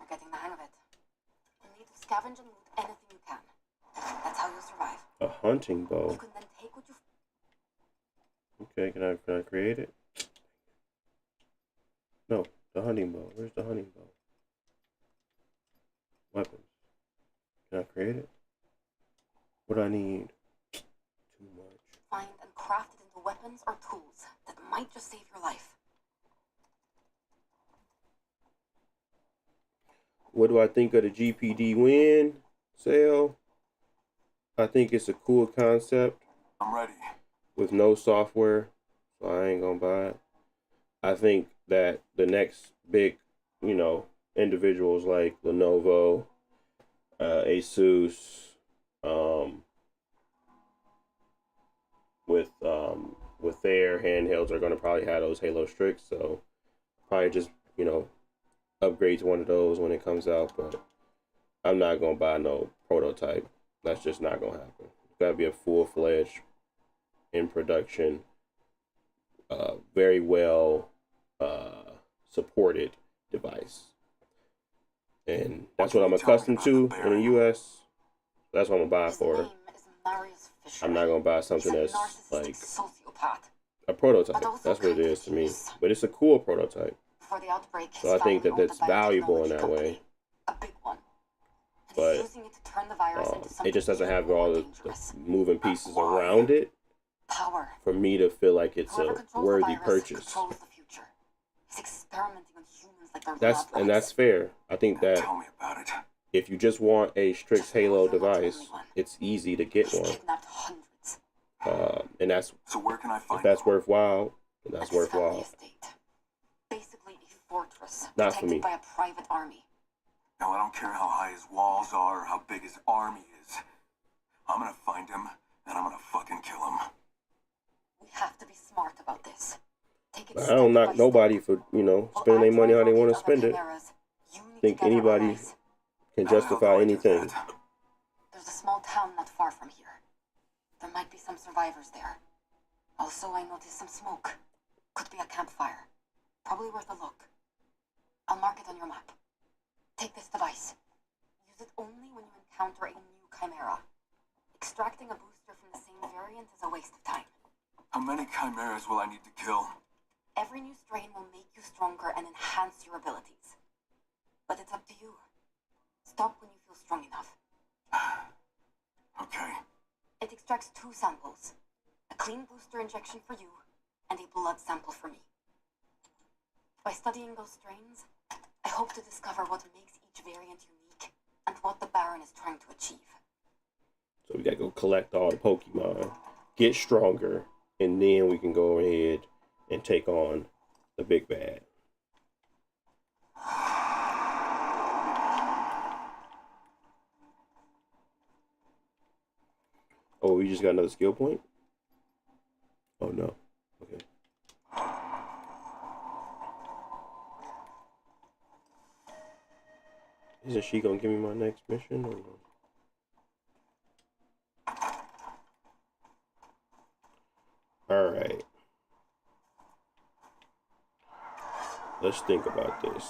You're getting the hang of it. You need to scavenge and loot anything you can. That's how you'll survive. A hunting bow. You can then take what you... Okay, can I create it? No, the hunting bow. Where's the hunting bow? Weapons. Can I create it? What do I need? Too much. Find and craft it into weapons or tools that might just save your life. What do I think of the GPD win sale? I think it's a cool concept I'm ready. with no software, so I ain't gonna buy it. I think that the next big, individuals like Lenovo, Asus, um, with their handhelds are gonna probably have those Halo Strix. So probably just upgrade to one of those when it comes out. But I'm not gonna buy no prototype. That's just not gonna happen. It's gotta be a full-fledged, in production, very well supported device, and that's what I'm accustomed to in the U.S. That's what I'm gonna buy His for. name is Marius Fisher. I'm not gonna buy He's something a that's narcissistic like sociopath. a prototype. But also That's what it kind of is to me. genius. But it's a cool prototype. Before the outbreak, his So I think family that owned that's a valuable in biotechnology that company, way. a big one. And But he's using it to turn the virus into something it just doesn't even have more all the dangerous. moving pieces Why? around it Power. for me to feel like it's Whoever a controls worthy the virus purchase. controls the future. He's experimenting on humans like they're And that's fair. I think that Tell me about it. if you just want a Strix Just know Halo you're not the device, only one. it's easy to get He's one. kidnapped hundreds. And that's So where can I find if that's him? worthwhile, then that's At his family worthwhile. estate. Basically a fortress Not for protected me. by a private army. Now, I don't care how high his walls are or how big his army is. I'm gonna find him, and I'm gonna fucking kill him. We have to be smart about this. Take it I step don't by knock step. nobody for While spending their I money how they try want to locate spend other it. chimeras, you need I think to gather anybody allies. can How the hell justify do I do anything. that? There's a small town not far from here. There might be some survivors there. Also, I noticed some smoke. Could be a campfire. Probably worth a look. I'll mark it on your map. Take this device. Use it only when you encounter a new chimera. Extracting a booster from the same variant is a waste of time. How many chimeras will I need to kill? Every new strain will make you stronger and enhance your abilities. But it's up to you. Stop when you feel strong enough. Okay. It extracts 2 samples. A clean booster injection for you, and a blood sample for me. By studying those strains, I hope to discover what makes each variant unique, and what the Baron is trying to achieve. So we gotta go collect all the Pokemon, get stronger, and then we can go ahead and take on the big bad. Oh, we just got another skill point? Oh no. Okay. Isn't she gonna give me my next mission or no? Alright. Let's think about this.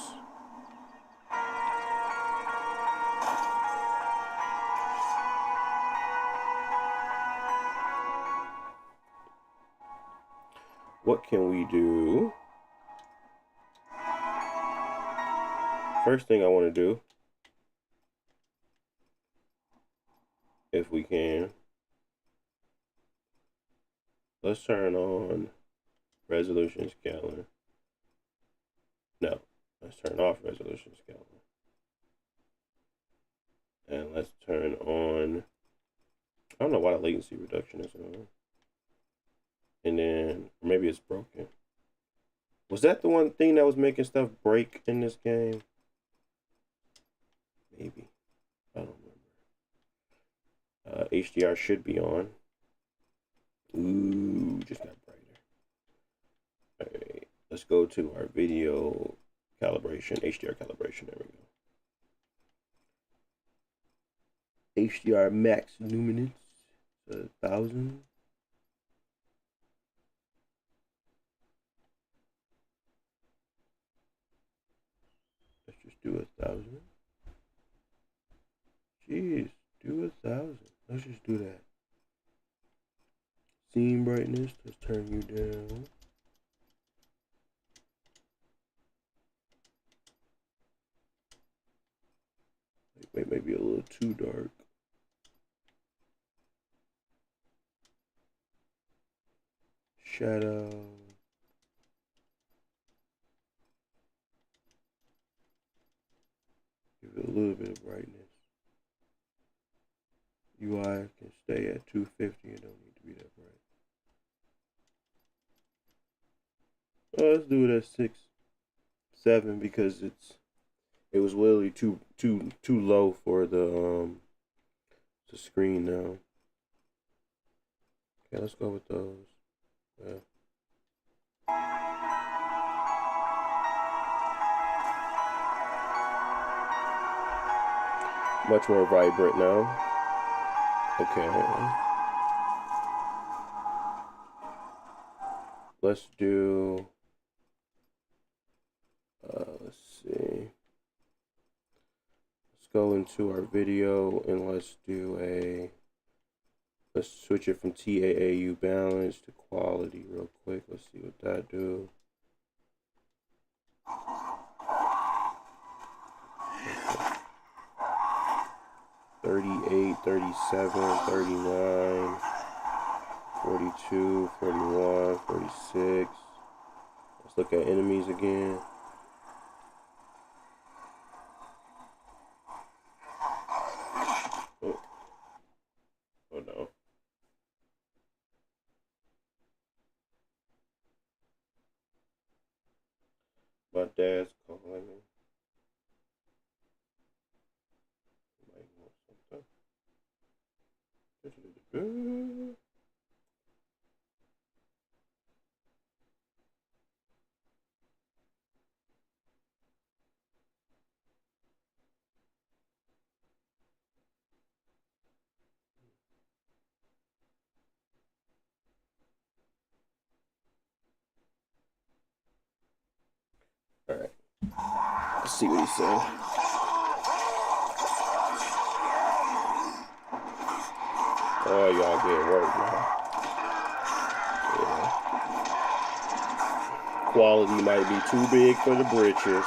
What can we do? First thing I want to do, if we can, let's turn on resolution scaler. No, let's turn off resolution scaler. And let's turn on, I don't know why the latency reduction is on. And then maybe it's broken. Was that the one thing that was making stuff break in this game? Maybe. I don't remember. HDR should be on. Ooh, just got brighter. Alright, let's go to our video calibration, HDR calibration. There we go. HDR max luminance, 1,000. Let's just do 1,000. Jeez, do 1,000. Let's just do that. Scene brightness, let's turn you down. It may be a little too dark. Shadow. Give it a little bit of brightness. UI can stay at 250. It don't need to be that bright. Oh, let's do it at 6.7 because it was literally too low for the screen now. Okay, let's go with those. Yeah. Much more vibrant now. Okay. Let's do, let's see. Let's go into our video and let's switch it from TAAU balance to quality real quick. Let's see what that do. 38, 37, 39, 42, 41, 46. Let's look at enemies again. Oh, oh no. My dad's calling me. Might want something. All right. Let's see what he's saying. Oh, y'all getting work now. Yeah. Quality might be too big for the britches.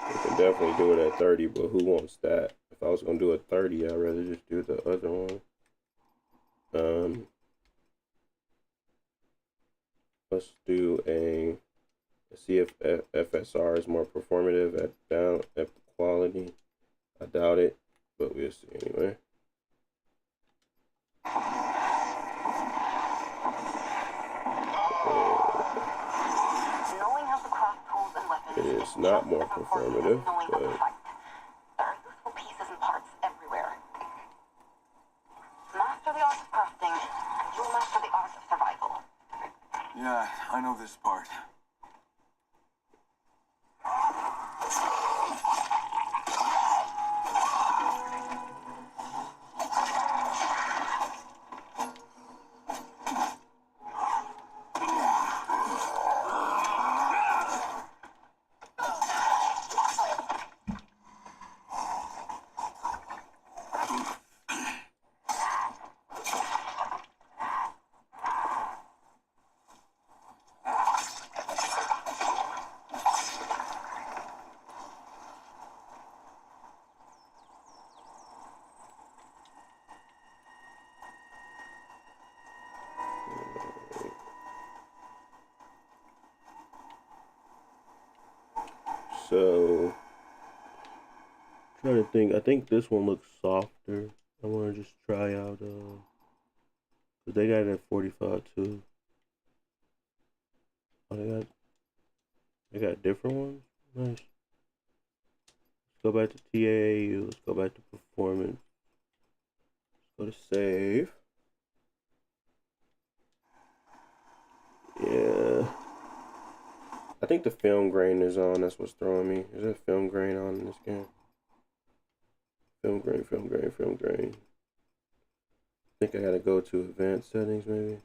We can definitely do it at 30, but who wants that? If I was gonna do a 30, I'd rather just do the other one. Let's see if FSR is more performative at quality. I doubt it, but we'll see anyway. Knowing how to craft tools and weapons It is not more performative, knowing how to but fight. There are useful pieces and parts everywhere. Master the art of crafting, and you'll master the art of survival. Yeah, I know this part. so trying to think. I think this one looks softer. I want to just try out cause they got it at 45 too. Oh, they got different ones. Nice. Let's go back to TAAU. Let's go back to performance. Let's go to save. Yeah. I think the film grain is on. That's what's throwing me. Is there film grain on in this game? Film grain, film grain, film grain. I think I gotta go to advanced settings maybe.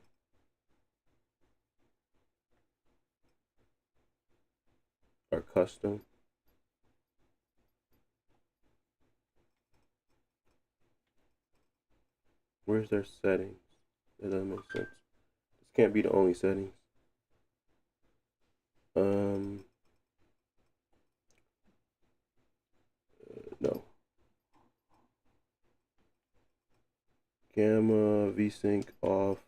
Or custom. Where's their settings? That doesn't make sense. This can't be the only settings. No. Gamma, VSync off,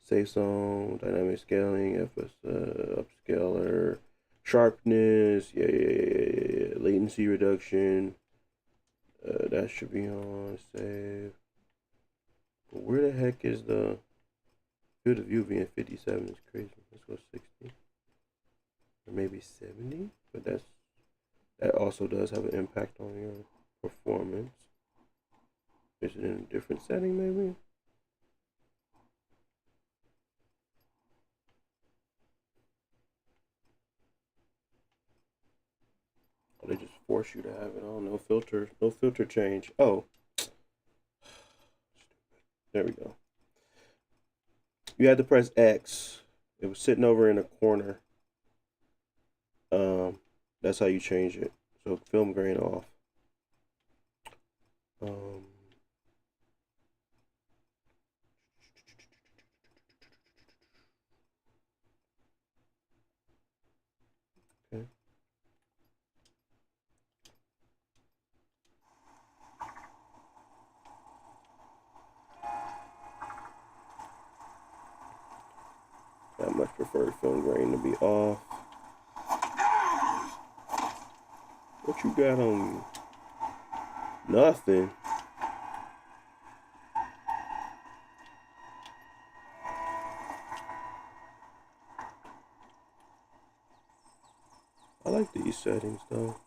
Safe zone, dynamic scaling, upscaler, sharpness, yeah. Latency reduction. That should be on save. But where the heck is the field of view being 57 is crazy. Let's go 60. Or maybe 70. But that also does have an impact on your performance. Is it in a different setting maybe? Or they just force you to have it on. No filter change. Oh. There we go. You had to press X. It was sitting over in a corner. That's how you change it. So film grain off. Okay. I much prefer film grain to be off. What you got on you? Nothing. I like these settings though.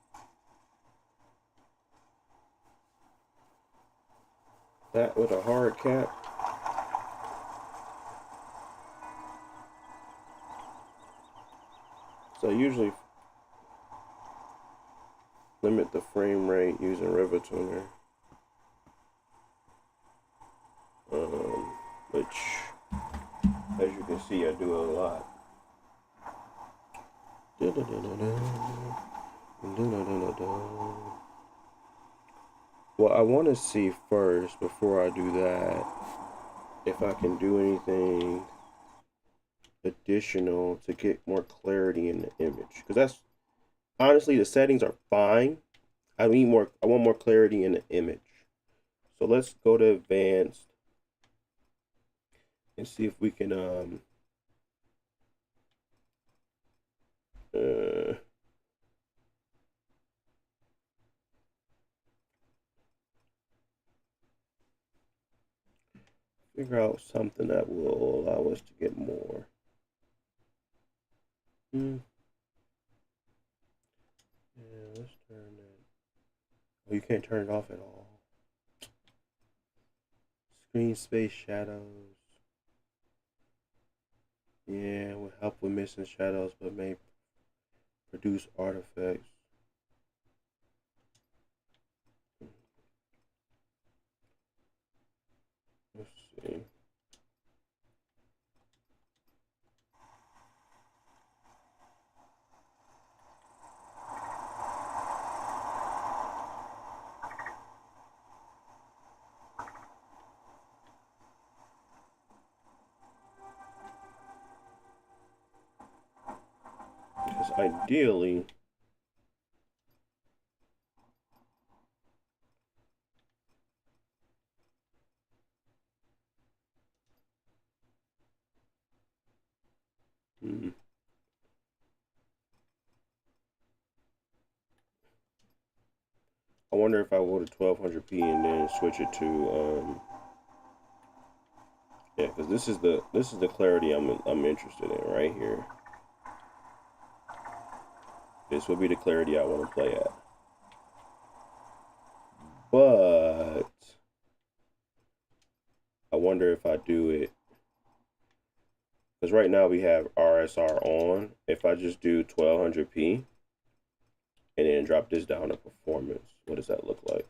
That with a hard cap. So I usually limit the frame rate using River Tuner. Which, as you can see, I do a lot. Well, I want to see first, before I do that, if I can do anything additional to get more clarity in the image. Because that's, honestly, the settings are fine. I want more clarity in the image. So let's go to advanced and see if we can figure out something that will allow us to get more. Yeah, let's turn that. Oh, you can't turn it off at all. Screen space shadows. Yeah, will help with missing shadows, but may produce artifacts. Let's see. Because ideally, I wonder if I go to 1200p and then switch it to yeah, because this is the clarity I'm interested in right here. This will be the clarity I want to play at. But I wonder if I do it, because right now we have RSR on. If I just do 1200p and then drop this down to performance, what does that look like?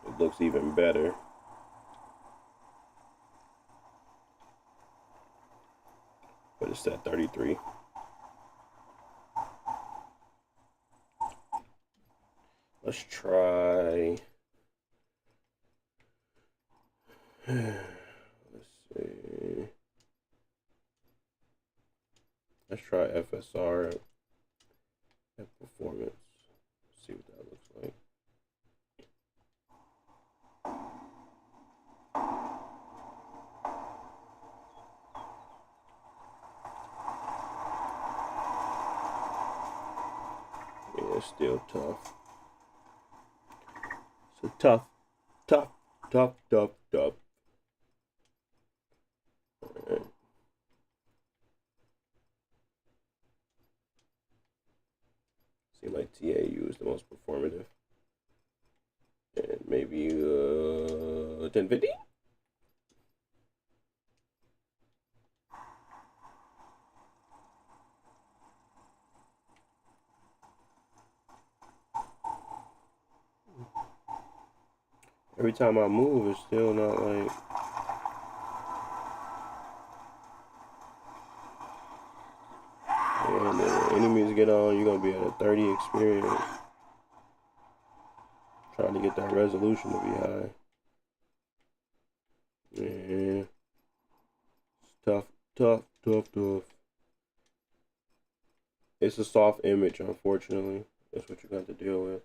It looks even better. But it's at 33. Let's try. Let's see. Let's try FSR at performance. See what it's still tough. So tough. Alright. Seems like TAU is the most performative. And maybe 1050? Every time I move, it's still not like... And the enemies get on, you're gonna be at a 30 experience. Trying to get that resolution to be high. Yeah. It's tough. It's a soft image, unfortunately. That's what you got to deal with.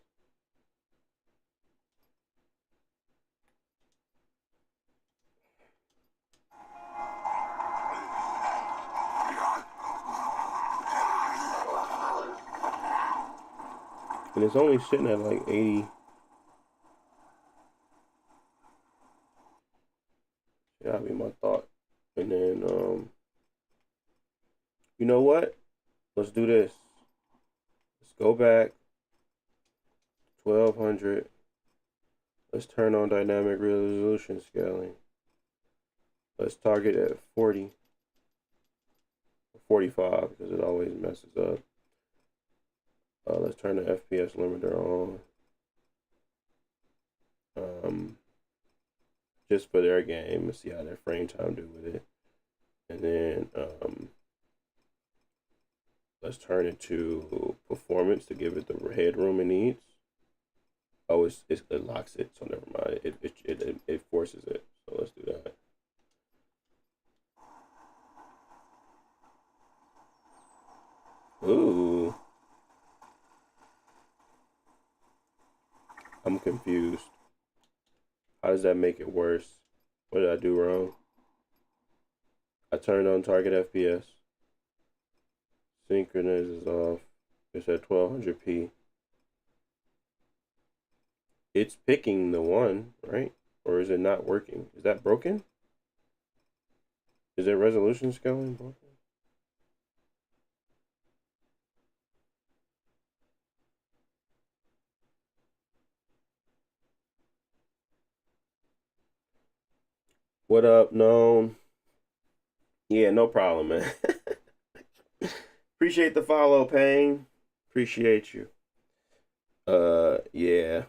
And it's only sitting at like 80. That'd be my thought. And then, you know what? Let's do this. Let's go back. 1200. Let's turn on dynamic resolution scaling. Let's target at 40. 45 because it always messes up. Let's turn the FPS limiter on. Just for their game and see how their frame time do with it. And then let's turn it to performance to give it the headroom it needs. Oh, it locks it, so never mind. It forces it. So let's do that. Ooh. I'm confused. How does that make it worse? What did I do wrong? I turned on target FPS. Synchronize is off. It's at 1200p. It's picking the one, right? Or is it not working? Is that broken? Is it resolution scaling broken? What up, known? Yeah, no problem, man. Appreciate the follow, Payne. Appreciate you. Yeah.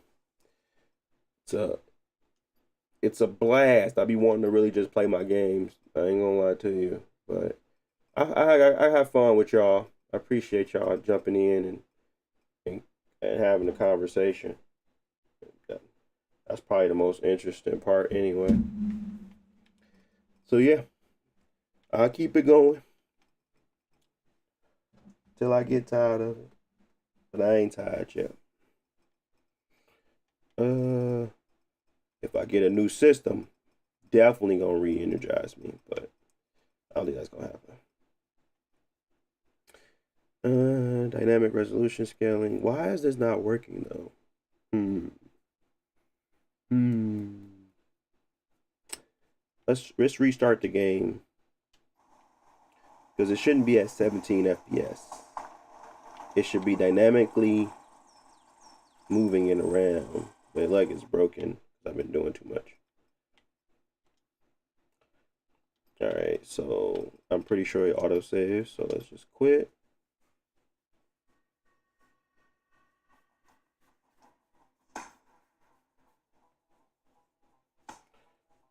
It's a blast. I be wanting to really just play my games. I ain't gonna lie to you, but I have fun with y'all. I appreciate y'all jumping in and having a conversation. That's probably the most interesting part, anyway. So yeah, I'll keep it going till I get tired of it, but I ain't tired yet. If I get a new system, definitely gonna re-energize me, but I don't think that's gonna happen. Dynamic resolution scaling. Why is this not working though? Let's restart the game because it shouldn't be at 17 FPS. It should be dynamically moving it around. My leg is broken. I've been doing too much. All right, so I'm pretty sure it auto saves. So let's just quit.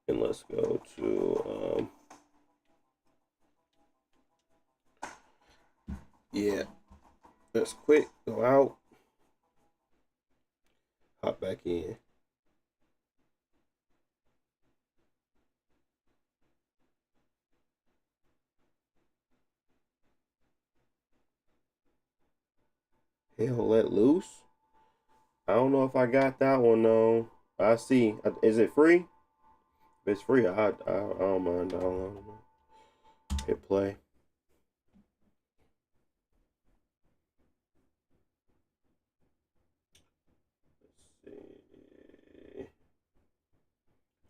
And let's go to yeah. Let's quit. Go out. Hop back in. Hell, let loose. I don't know if I got that one though. I see. Is it free? If it's free, I don't mind downloading it. Hit play.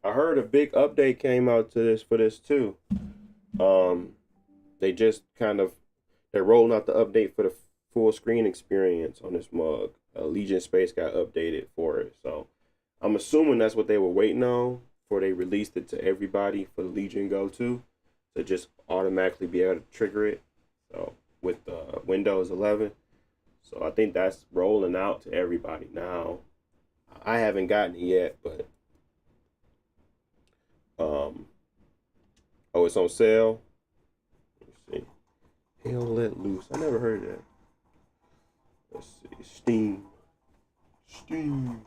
I heard a big update came out to this for this too. They just they're rolling out the update for the full screen experience on this mug. Legion Space got updated for it, so I'm assuming that's what they were waiting on before they released it to everybody for the Legion Go to just automatically be able to trigger it. So with Windows 11, so I think that's rolling out to everybody now. I haven't gotten it yet, but oh, it's on sale. Let's see. Hell Let Loose. I never heard of that. Let's see. Steam.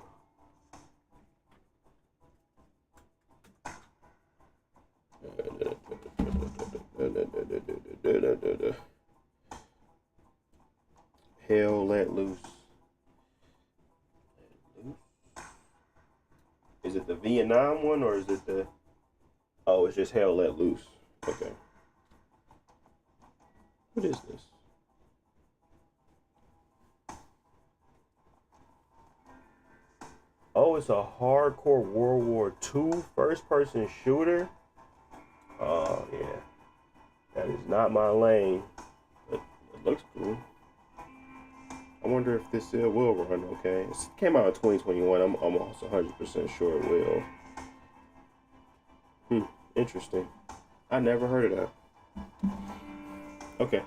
Hell Let Loose. Is it the Vietnam one or is it the... Oh, it's just Hell Let Loose. Okay. What is this? Oh, it's a hardcore World War II first-person shooter. Oh, yeah. That is not my lane. But it looks cool. I wonder if this still will run okay. It came out in 2021. I'm almost 100% sure it will. Interesting. I never heard of that. Okay.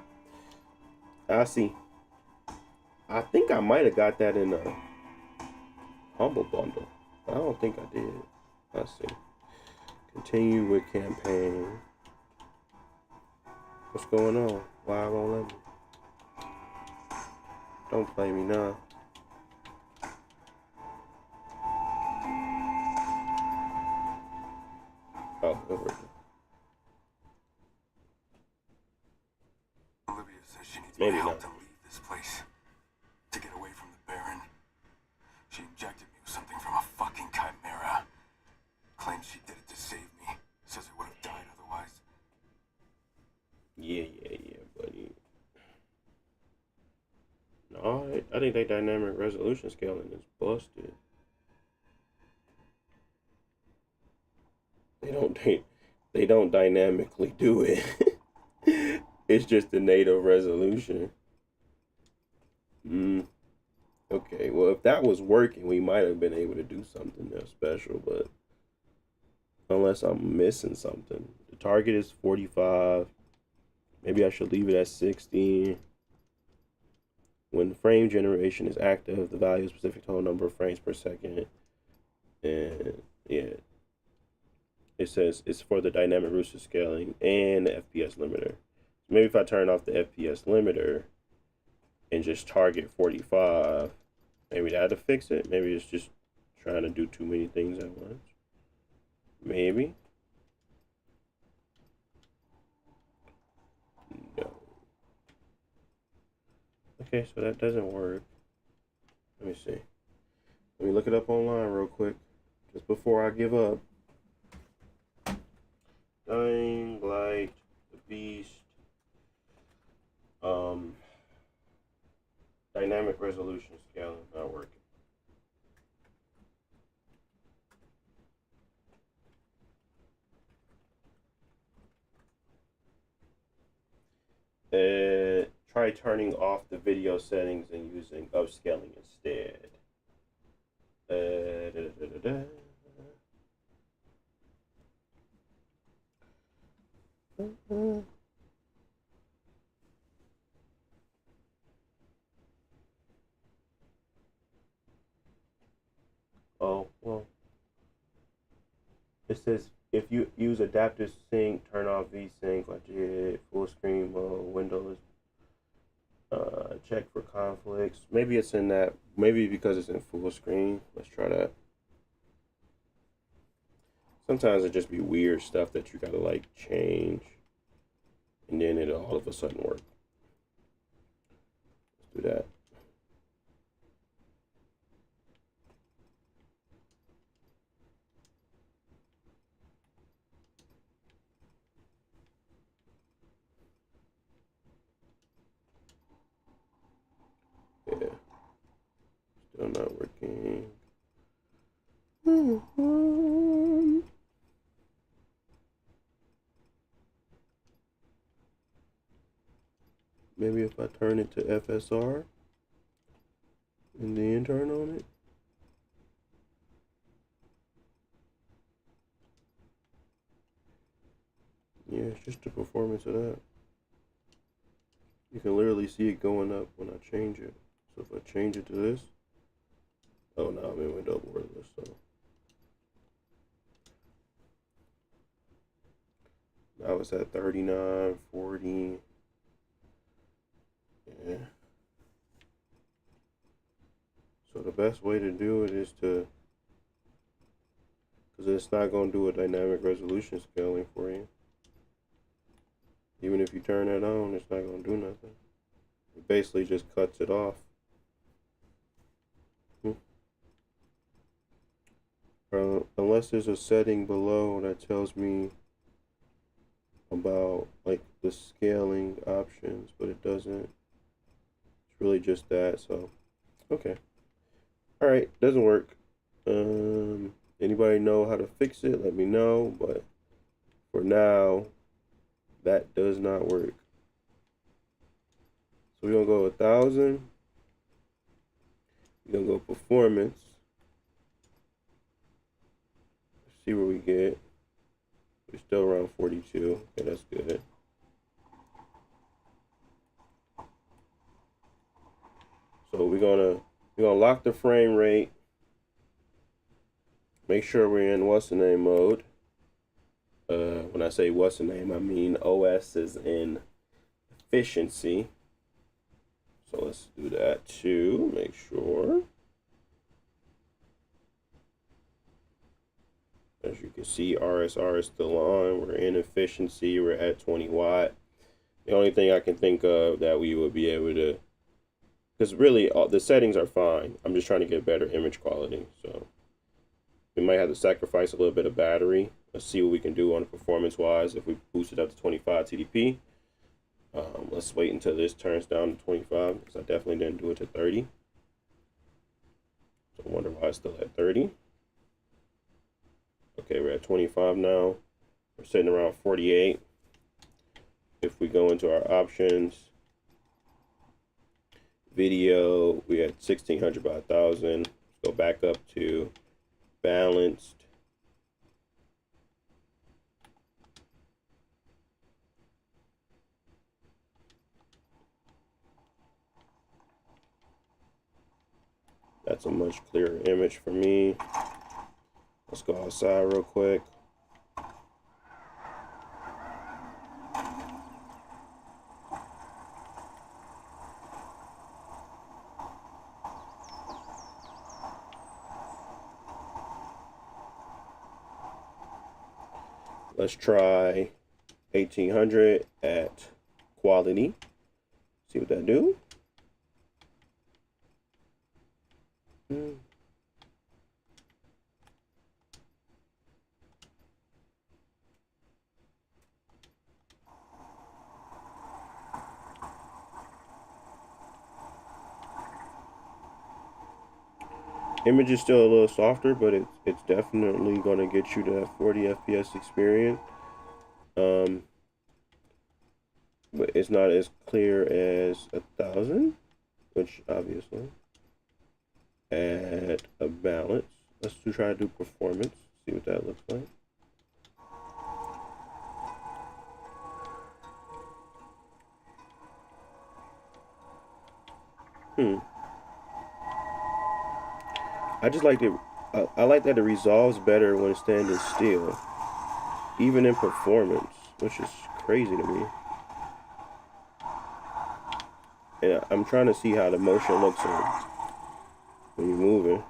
I see. I think I might have got that in a Humble Bundle. But I don't think I did. Let's see. Continue with campaign. What's going on? Why won't let me? Don't play me now. Oh, over there. Olivia says she needs Maybe my help not. to leave this place. To get away from the Baron. She injected me with something from a fucking chimera. Claims she did it to save me. Says I would have died otherwise. Yeah, buddy. No, I think they dynamic resolution scaling is busted. They don't dynamically do it. It's just the native resolution. Okay, well if that was working, we might have been able to do something there special, but unless I'm missing something. The target is 45. Maybe I should leave it at 60. When frame generation is active, the value is specific total number of frames per second. And yeah, it says it's for the dynamic resolution scaling and the FPS limiter. Maybe if I turn off the FPS limiter and just target 45, maybe that'll fix it. Maybe it's just trying to do too many things at once. Maybe. No. Okay, so that doesn't work. Let me see. Let me look it up online real quick, just before I give up. Dying Light, the Beast, dynamic resolution scaling, not working. Try turning off the video settings and using upscaling instead. Oh, well. It says if you use adaptive sync, turn off VSync like you did, full screen mode, Windows. Check for conflicts. Maybe it's in that. Maybe because it's in full screen. Let's try that. Sometimes it just be weird stuff that you gotta like change, and then it'll all of a sudden work. Let's do that. Yeah. Still not working. maybe if I turn it to FSR and then turn on it. Yeah, it's just the performance of that. You can literally see it going up when I change it. So if I change it to this, oh no, I'm in window borderless, so. Now it's at 39, 40. Yeah. So the best way to do it is to, because it's not going to do a dynamic resolution scaling for you. Even if you turn that on, it's not going to do nothing. It basically just cuts it off. Unless there's a setting below that tells me about like the scaling options, but it doesn't. It's really just that. So okay, all right, doesn't work. Anybody know how to fix it? Let me know. But for now, that does not work. So we're gonna go 1,000. We're gonna go performance. See where we get. We're still around 42. Okay, that's good. So we're gonna lock the frame rate. Make sure we're in what's the name mode. When I say what's the name, I mean OS is in efficiency. So let's do that too. Make sure. As you can see, RSR is still on. We're in efficiency. We're at 20 watt. The only thing I can think of that we would be able to, because really the settings are fine. I'm just trying to get better image quality. So we might have to sacrifice a little bit of battery. Let's see what we can do on performance wise if we boost it up to 25 TDP. Let's wait until this turns down to 25 because I definitely didn't do it to 30. So I wonder why it's still at 30. Okay, we're at 25 now. We're sitting around 48. If we go into our options, video, we had 1600 by 1000. Let's go back up to balanced. That's a much clearer image for me. Let's go outside real quick. Let's try 1800 at quality. See what that do. Image is still a little softer, but it's definitely going to get you to that 40 FPS experience. But it's not as clear as 1000, which obviously. Add a balance. Let's try to do performance. See what that looks like. I just like it. I like that it resolves better when standing still, even in performance, which is crazy to me. And I'm trying to see how the motion looks when you're moving.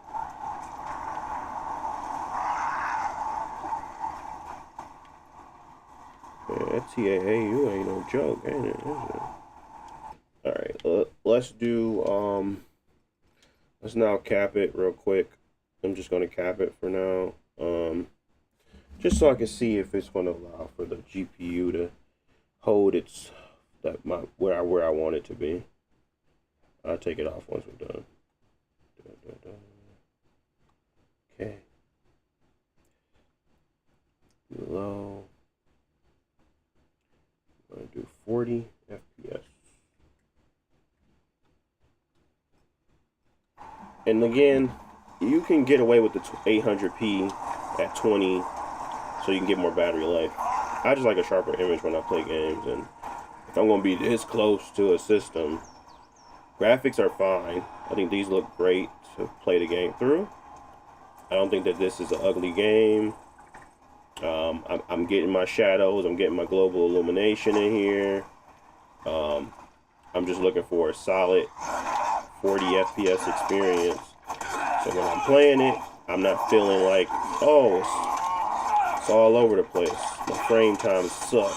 Man, that TAAU ain't no joke, ain't it? All right, let's do let's now cap it real quick. I'm just gonna cap it for now, just so I can see if it's gonna allow for the GPU to hold its where I want it to be. I'll take it off once we're done. Okay. Low. I'm gonna do 40 FPS. And again, you can get away with the 800p at 20, so you can get more battery life. I just like a sharper image when I play games, and if I'm gonna be this close to a system, graphics are fine. I think these look great to play the game through. I don't think that this is an ugly game. I'm getting my shadows. I'm getting my global illumination in here. I'm just looking for a solid 40 FPS experience. So when I'm playing it, I'm not feeling like, oh, it's all over the place. My frame times suck.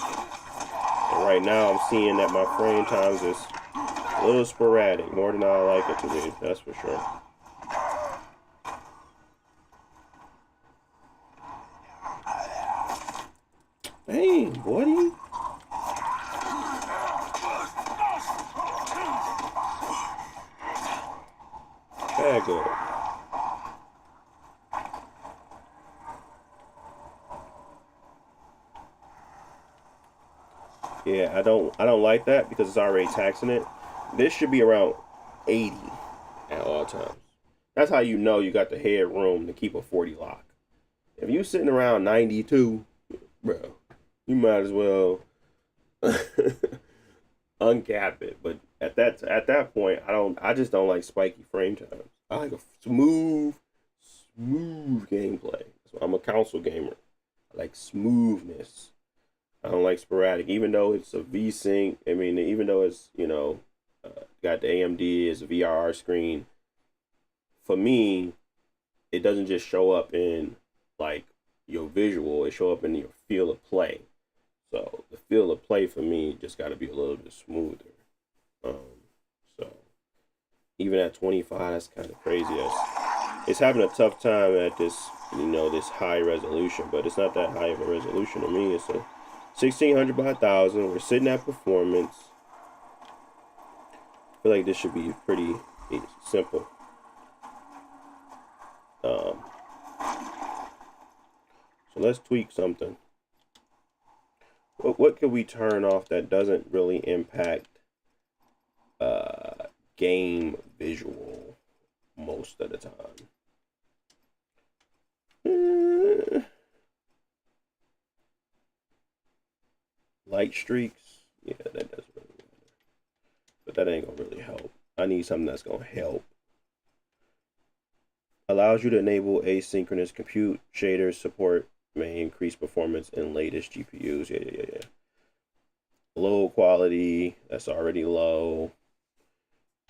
And right now I'm seeing that my frame times is a little sporadic, more than I like it to be, that's for sure. Hey, buddy. Bag up. Yeah, I don't like that because it's already taxing it. This should be around 80 at all times. That's how you know you got the headroom to keep a 40 lock. If you sitting around 92, bro, you might as well uncap it. But at that point, I just don't like spiky frame times. I like a smooth gameplay. So I'm a console gamer. I like smoothness. I don't like sporadic, even though it's a V-Sync. I mean, even though it's, got the AMD as a VRR screen, for me, it doesn't just show up in, like, your visual. It show up in your feel of play. So the feel of play for me just got to be a little bit smoother. So even at 25, that's kind of crazy. It's having a tough time at this, this high resolution, but it's not that high of a resolution to me. It's a 1600 by 1000. We're sitting at performance. I feel like this should be pretty simple. So let's tweak something. What could we turn off that doesn't really impact game visual most of the time? Light streaks, yeah, that doesn't really matter. But that ain't gonna really help. I need something that's gonna help. Allows you to enable asynchronous compute. Shaders support may increase performance in latest GPUs. Yeah. Low quality, that's already low.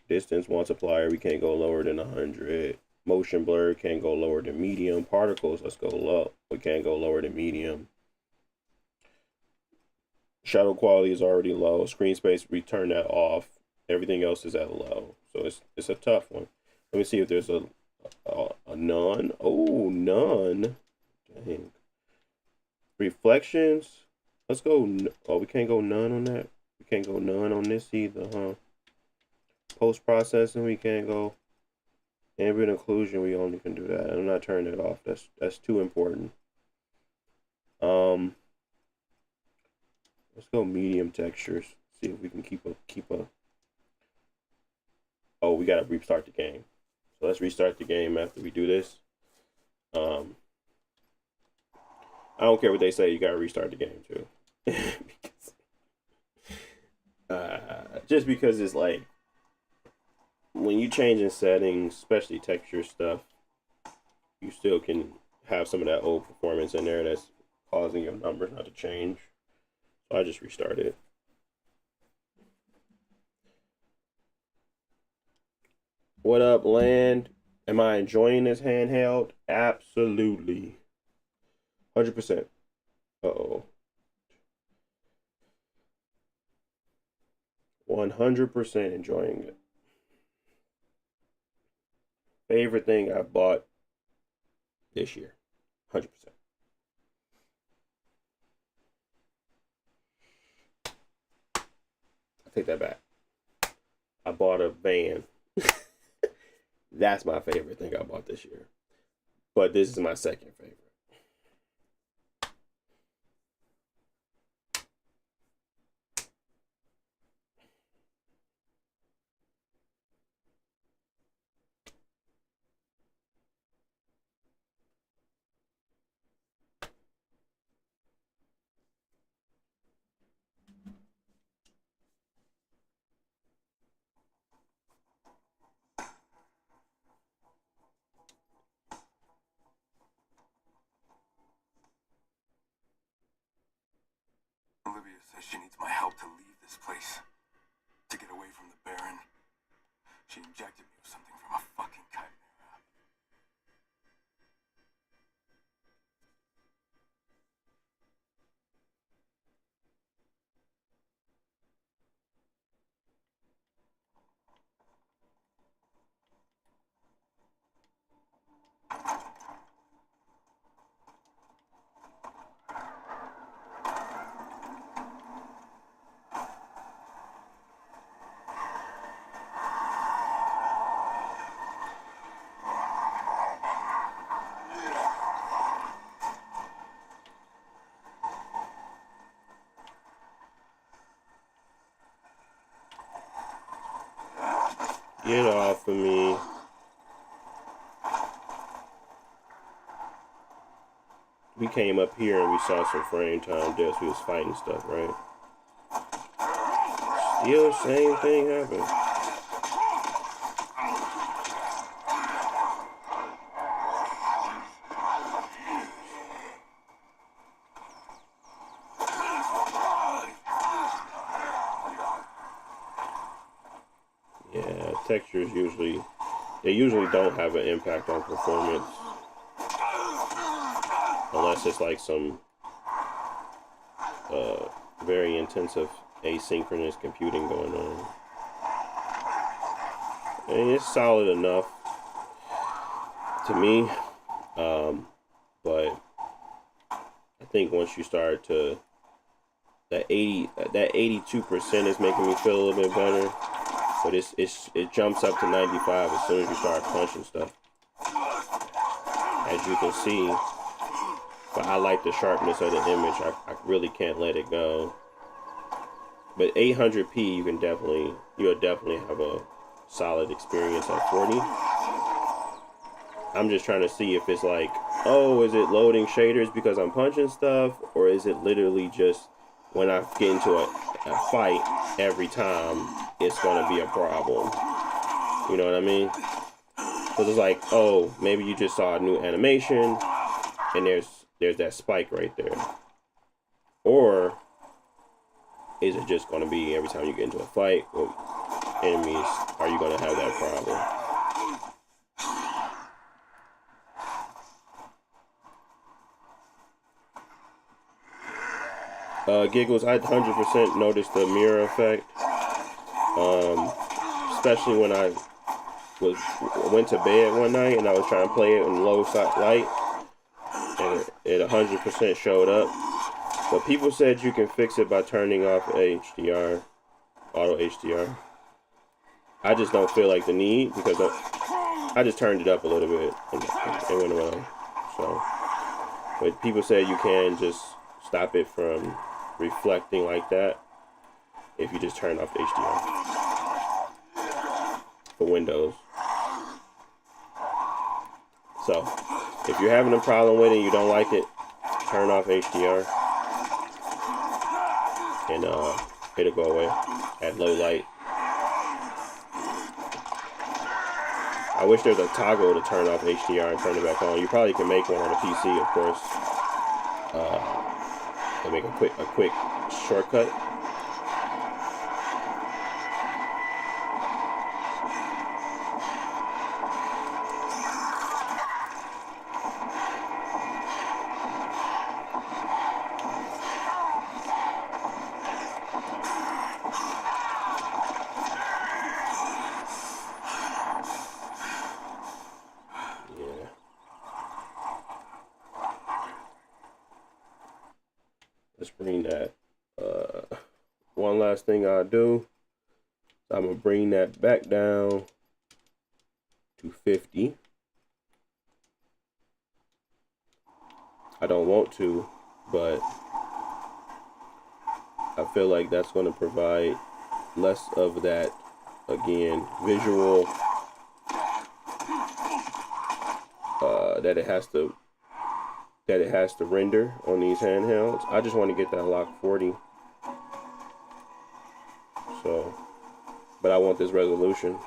Distance multiplier, we can't go lower than 100. Motion blur, can't go lower than medium. Particles, let's go low. We can't go lower than medium. Shadow quality is already low. Screen space, we turn that off. Everything else is at low. So it's a tough one. Let me see if there's a none. Oh, none. Dang. Reflections. Let's go. Oh, we can't go none on that. We can't go none on this either, huh? Post-processing, we can't go. Ambient occlusion, we only can do that. I'm not turning it off. That's too important. Let's go medium textures. See if we can keep a. Oh, we gotta restart the game. So let's restart the game after we do this. I don't care what they say. You gotta restart the game too. Just because it's like when you change in settings, especially texture stuff, you still can have some of that old performance in there that's causing your numbers not to change. So I just restarted. What up, Land? Am I enjoying this handheld? Absolutely. 100%. Uh-oh. 100% enjoying it. Favorite thing I've bought this year. 100%. I take that back. I bought a van. That's my favorite thing I bought this year. But this is my second favorite. Olivia says she needs my help to leave this place. To get away from the Baron. She injected me with something from a fucking chimera. Get off of me. We came up here and we saw some frame time deaths. We was fighting stuff, right? Still same thing happened. Yeah, textures usually don't have an impact on performance. Unless it's like some very intensive asynchronous computing going on. And it's solid enough to me. But I think once you start to that 82% is making me feel a little bit better. But it jumps up to 95 as soon as you start punching stuff. As you can see. But I like the sharpness of the image. I really can't let it go. But 800p, you'll definitely have a solid experience at 40. I'm just trying to see if it's like, oh, is it loading shaders because I'm punching stuff, or is it literally just when I get into a fight every time, it's gonna be a problem. You know what I mean? Because it's like, oh, maybe you just saw a new animation, and there's that spike right there. Or is it just going to be every time you get into a fight with enemies, are you going to have that problem? Giggles, I 100% noticed the mirror effect. Especially when I went to bed one night and I was trying to play it in low light. And it 100% showed up. But people said you can fix it by turning off HDR, auto HDR. I just don't feel like the need because I just turned it up a little bit and it went away. So, but people said you can just stop it from reflecting like that if you just turn off the HDR for Windows. So, if you're having a problem with it and you don't like it, turn off HDR. And it'll go away at low light. I wish there's a toggle to turn off HDR and turn it back on. You probably can make one on a PC, of course. And make a quick shortcut. Let's bring that. One last thing I'll do. I'm going to bring that back down to 50. I don't want to, but I feel like that's going to provide less of that, again, visual that it has to render on these handhelds. I just want to get that lock 40. So, but I want this resolution.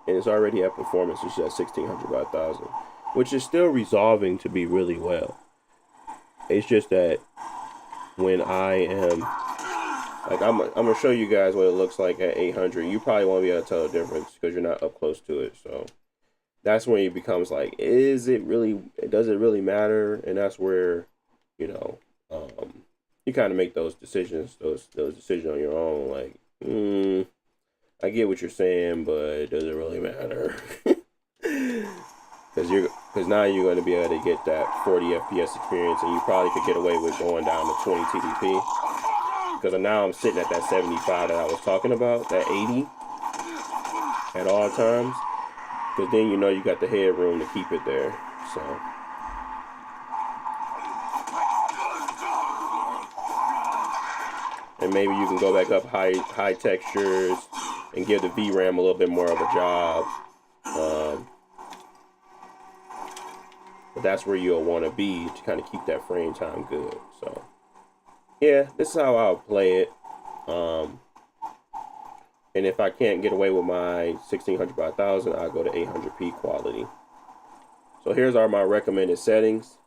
And it's already at performance, it's at 1600 by 1000, which is still resolving to be really well. It's just that when I am like I'm gonna show you guys what it looks like at 800. You probably won't be able to tell the difference because you're not up close to it. So that's when it becomes like, is it really? Does it really matter? And that's where, you know, you kind of make those decisions, those decisions on your own. Like, I get what you're saying, but does it really matter? Because now you're going to be able to get that 40 FPS experience, and you probably could get away with going down to 20 TDP. Because now I'm sitting at that 75 that I was talking about, that 80 at all times. Because then you know you got the headroom to keep it there. So. And maybe you can go back up high textures and give the VRAM a little bit more of a job. But that's where you'll want to be to kind of keep that frame time good. So yeah, this is how I'll play it. And if I can't get away with my 1600 by 1000, I'll go to 800p quality. So here's my recommended settings.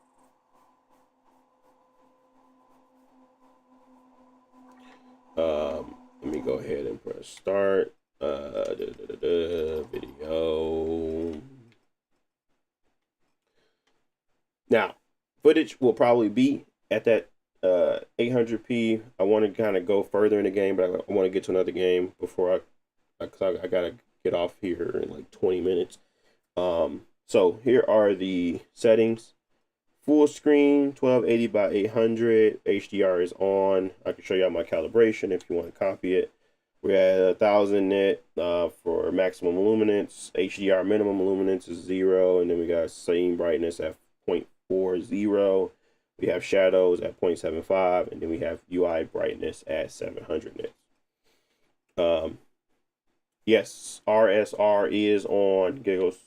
Let me go ahead and press start. Video. Now, footage will probably be at that 800p. I want to kind of go further in the game, but I want to get to another game before I gotta get off here in like 20 minutes. So here are the settings. Full screen, 1280 by 800. HDR is on. I can show you my calibration if you want to copy it. We're at 1000 nit for maximum luminance. HDR minimum luminance is 0, and then we got scene brightness at 0.40. We have shadows at 0.75, and then we have UI brightness at 700 nits. Yes, RSR is on giggles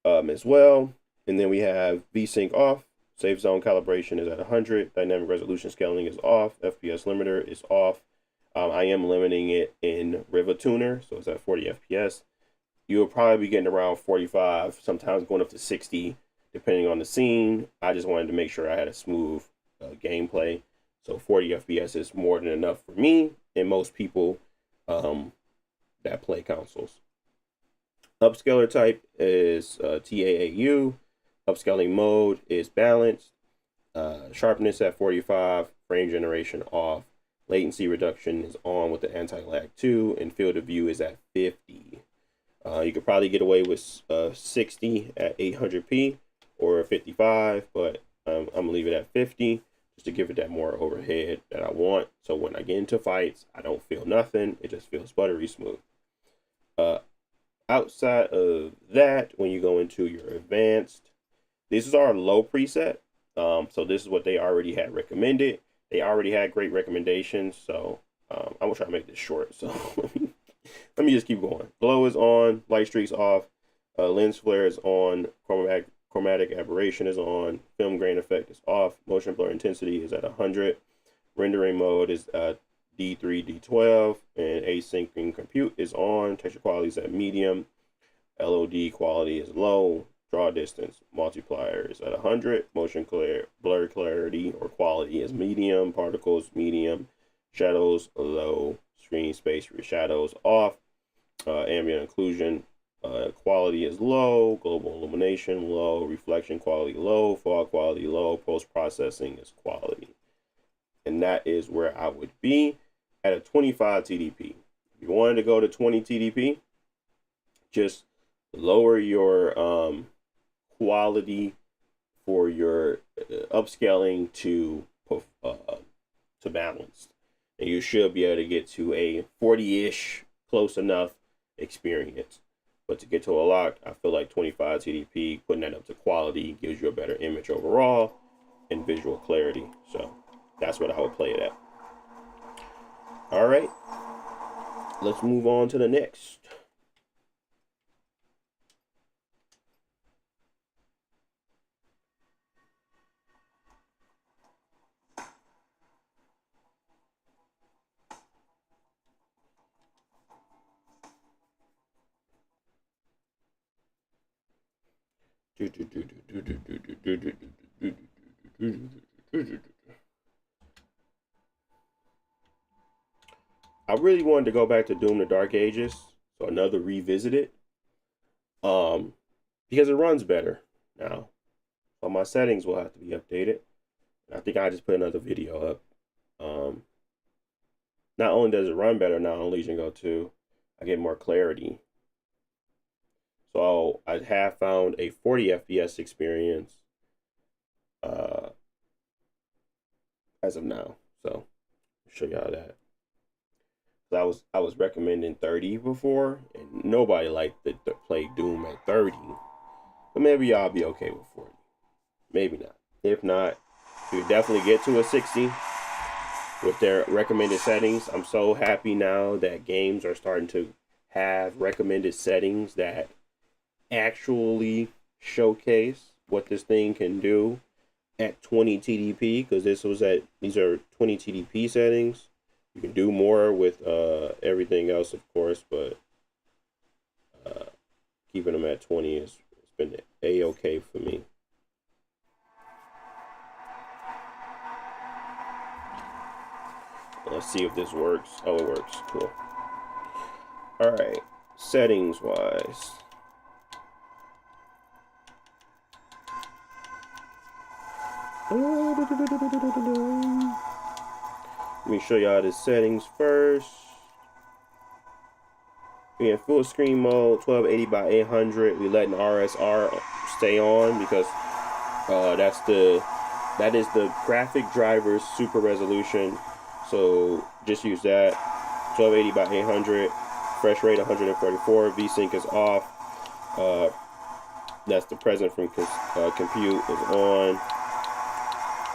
as well. And then we have VSync off. Safe zone calibration is at 100. Dynamic resolution scaling is off. FPS limiter is off. I am limiting it in Riva Tuner, so it's at 40 FPS. You'll probably be getting around 45, sometimes going up to 60, depending on the scene. I just wanted to make sure I had a smooth gameplay. So 40 FPS is more than enough for me and most people that play consoles. Upscaler type is TAAU. Upscaling mode is balanced. Sharpness at 45. Frame generation off. Latency reduction is on with the anti-lag 2. And field of view is at 50. You could probably get away with 60 at 800p or 55, but I'm going to leave it at 50 just to give it that more overhead that I want. So when I get into fights, I don't feel nothing. It just feels buttery smooth. Outside of that, when you go into your advanced, this is our low preset. So this is what they already had recommended. They already had great recommendations. So I'm gonna try to make this short. So let me just keep going. Glow is on, light streaks off, lens flare is on, chromatic aberration is on, film grain effect is off, motion blur intensity is at 100, rendering mode is D3, D12, and async compute is on. Texture quality is at medium. LOD quality is low. Draw distance multiplier is at 100. Motion blur clarity or quality is medium. Particles medium. Shadows low. Screen space for shadows off. Ambient occlusion quality is low. Global illumination low. Reflection quality low. Fog quality low. Post processing is quality. And that is where I would be at a 25 TDP. If you wanted to go to 20 TDP, just lower your quality for your upscaling to balanced, and you should be able to get to a 40-ish close enough experience. But to get to a lock, I feel like 25 TDP, putting that up to quality, gives you a better image overall and visual clarity. So that's what I would play it at. All right, let's move on to the next. I really wanted to go back to Doom: The Dark Ages, so another revisit it. Because it runs better now. So my settings will have to be updated. I think I just put another video up. Not only does it run better now on Legion Go 2, I get more clarity. So I have found a 40 FPS experience as of now. So I'll show y'all that. I was recommending 30 before, and nobody liked to play Doom at 30. But maybe y'all be okay with 40. Maybe not. If not, you can definitely get to a 60 with their recommended settings. I'm so happy now that games are starting to have recommended settings that actually showcase what this thing can do at 20 TDP, because these are 20 TDP settings. You can do more with everything else, of course, but keeping them at 20 has been a-okay for me. Let's see if this works. Oh, it works. Cool. All right. Settings wise. Let me show y'all the settings first. We in full screen mode, 1280 by 800. We letting RSR stay on because that is the graphic driver's super resolution. So just use that. 1280 by 800. Fresh rate 144. VSync is off. That's the present from compute is on.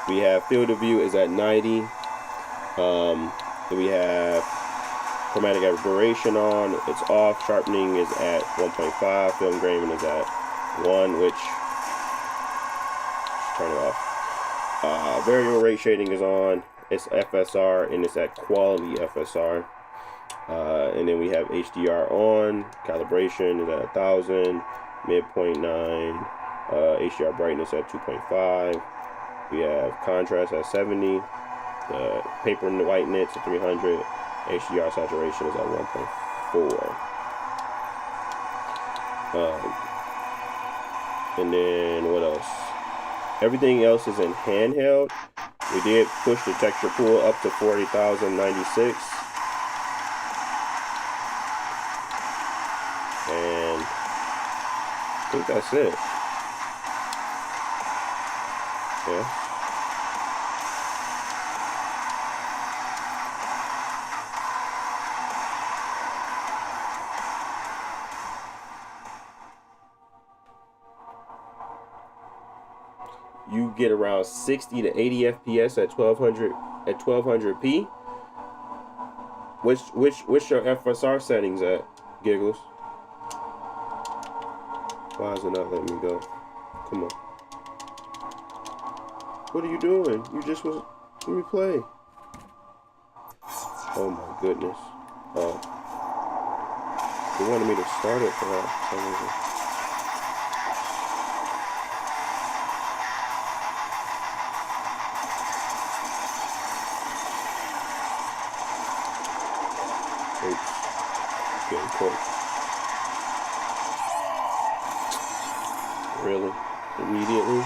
We have field of view is at 90. We have chromatic aberration on. It's off. Sharpening is at 1.5. Film engraving is at 1, which turn it off. Variable rate shading is on. It's FSR and it's at quality FSR. And then we have HDR on. Calibration is at 1000. Midpoint 9. HDR brightness at 2.5. We have contrast at 70. The paper whiteness at 300. HDR saturation is at 1.4. And then what else? Everything else is in handheld. We did push the texture pool up to 40,096. And I think that's it. Yeah. You get around 60 to 80 FPS at 1200p. What's your FSR settings at, Giggles? Why is it not letting me go? Come on. What are you doing? You just was. Let me play. Oh my goodness. Oh. They wanted me to start it for some reason. Oops. Getting caught. Really? Immediately?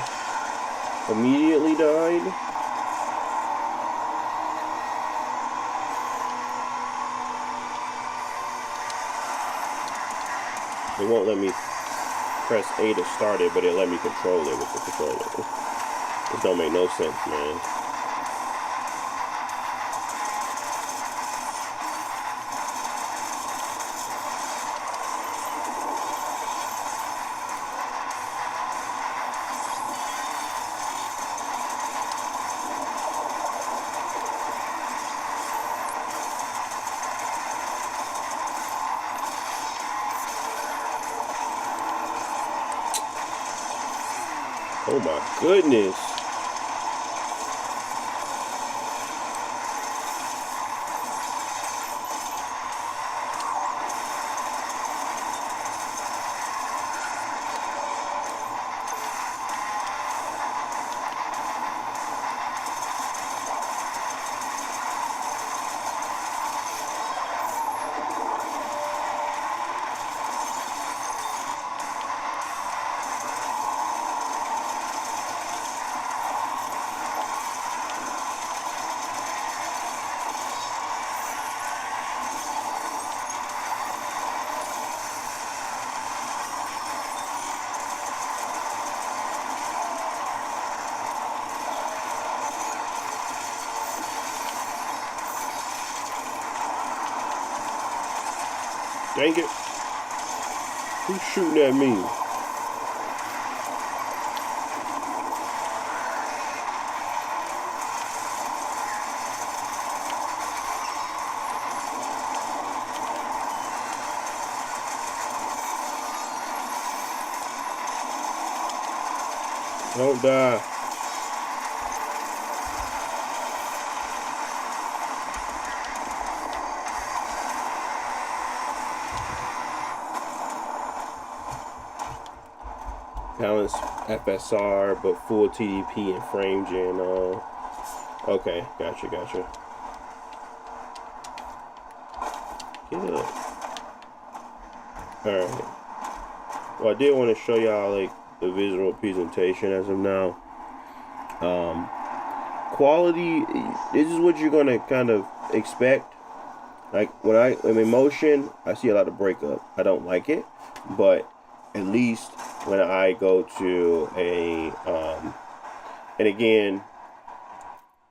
Immediately died? It won't let me press A to start it, but it let me control it with the controller. This don't make no sense, man. Oh my goodness. Dang it. Who's shooting at me? Don't die. Balance FSR, but full TDP and frame gen. Okay, gotcha. Good. Alright. Well, I did want to show y'all like the visual presentation as of now. Quality, this is what you're gonna kind of expect. Like when I'm in motion, I see a lot of breakup. I don't like it, but at least when I go to a and again,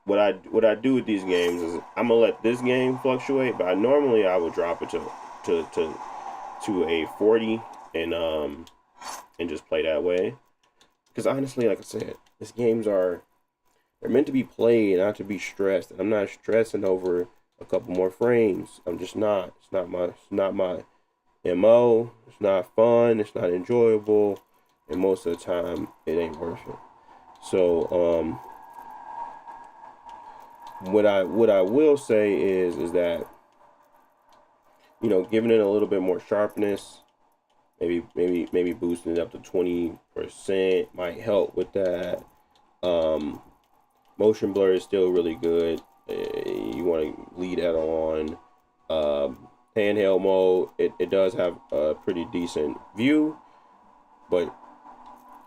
what I do with these games is I'm gonna let this game fluctuate, but normally I would drop it to a 40 and just play that way. Because honestly, like I said, these games they're meant to be played, not to be stressed. And I'm not stressing over a couple more frames. I'm just not. It's not my MO. It's not fun. It's not enjoyable. And most of the time, it ain't worth it. So, what I will say is that, you know, giving it a little bit more sharpness, maybe boosting it up to 20% might help with that. Motion blur is still really good. You want to leave that on. Handheld mode, it does have a pretty decent view, but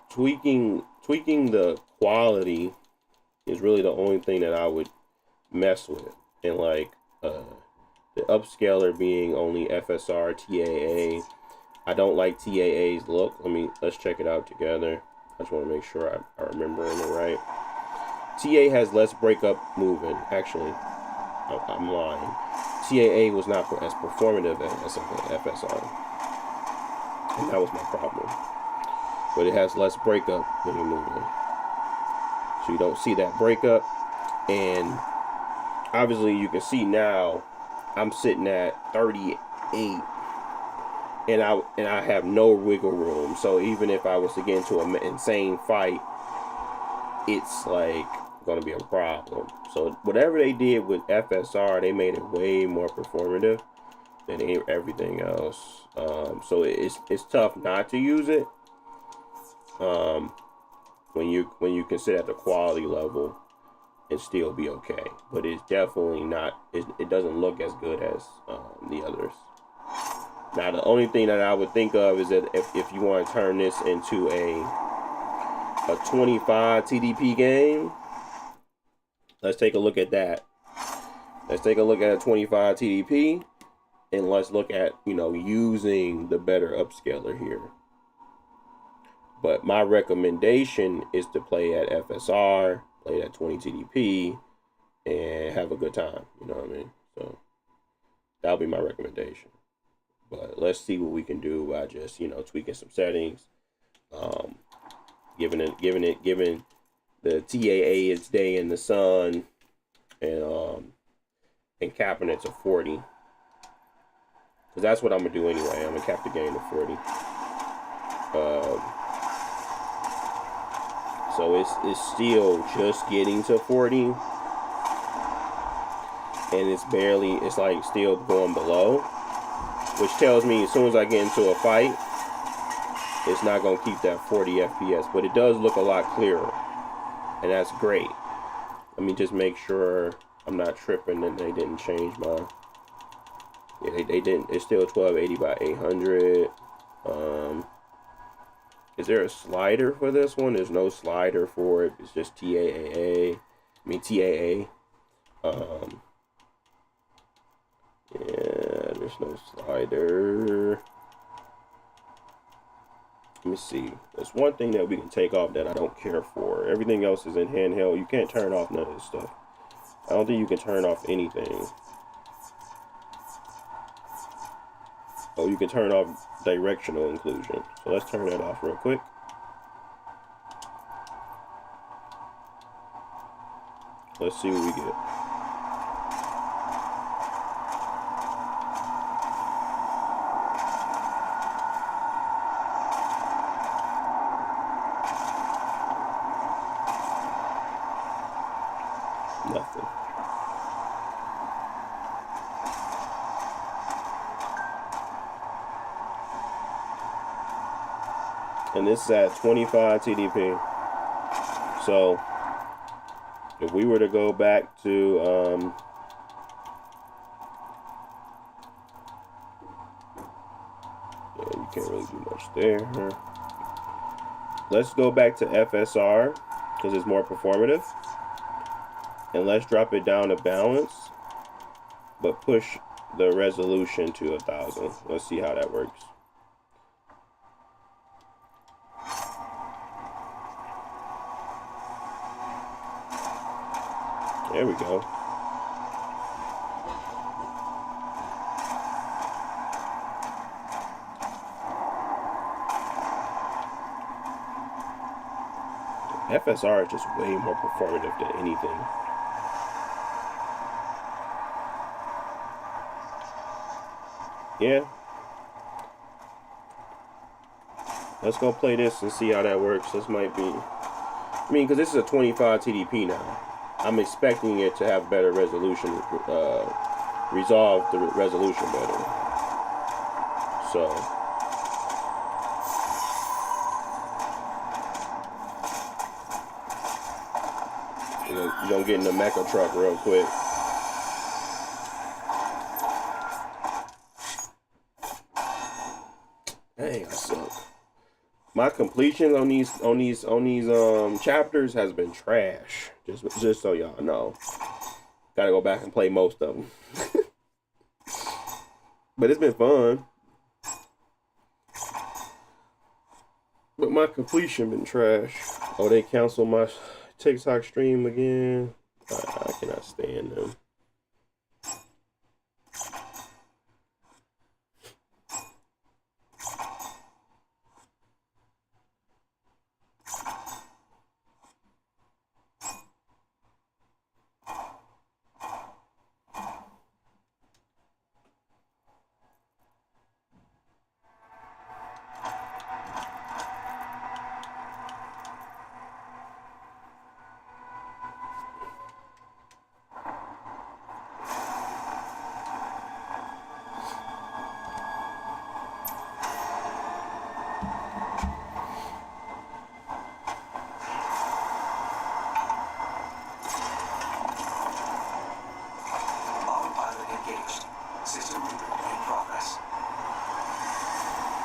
tweaking the quality is really the only thing that I would mess with. And like the upscaler being only FSR TAA, I don't like TAA's look. Let's check it out together. I just want to make sure I remember it right. TA has less breakup movement. Actually, I'm lying. TAA was not as performative as FSR, and that was my problem. But it has less breakup when you're moving, so you don't see that breakup. And obviously, you can see now I'm sitting at 38, and I have no wiggle room. So even if I was to get into an insane fight, it's like going to be a problem. So whatever they did with FSR, they made it way more performative than everything else. So it's tough not to use it when you consider the quality level and still be okay. But it's definitely not. It doesn't look as good as the others. Now the only thing that I would think of is that if you want to turn this into a 25 TDP game, let's take a look at that. Let's take a look at a 25 TDP, and let's look at, using the better upscaler here. But my recommendation is to play at FSR, play at 20 TDP, and have a good time. You know what I mean? So that'll be my recommendation. But let's see what we can do by just, tweaking some settings. Giving the TAA its day in the sun, and capping it to 40. Because that's what I'm gonna do anyway. I'm gonna cap the game to 40. So it's still just getting to 40, and it's like still going below, which tells me as soon as I get into a fight, it's not going to keep that 40 FPS, but it does look a lot clearer, and that's great. Let me just make sure I'm not tripping and they didn't change my... Yeah, they didn't. It's still 1280 by 800. Is there a slider for this one? There's no slider for it. It's just TAA. TAA. Yeah, there's no slider. Let me see. There's one thing that we can take off that I don't care for. Everything else is in handheld. You can't turn off none of this stuff. I don't think you can turn off anything. Oh, you can turn off directional inclusion. So let's turn that off real quick. Let's see what we get. Nothing. And this is at 25 TDP. So if we were to go back to yeah, you can't really do much there. Let's go back to FSR because it's more performative. And let's drop it down to balance, but push the resolution to 1000. Let's see how that works. There we go. FSR is just way more performative than anything. Yeah. Let's go play this and see how that works. This might be, I mean, because this is a 25 TDP now. I'm expecting it to have better resolution, resolve the resolution better. So, you're gonna get in the mecha truck real quick. Dang, I suck. My completion on these chapters has been trash. Just so y'all know. Gotta go back and play most of them. But it's been fun. But my completion been trash. Oh, they canceled my TikTok stream again. I cannot stand them.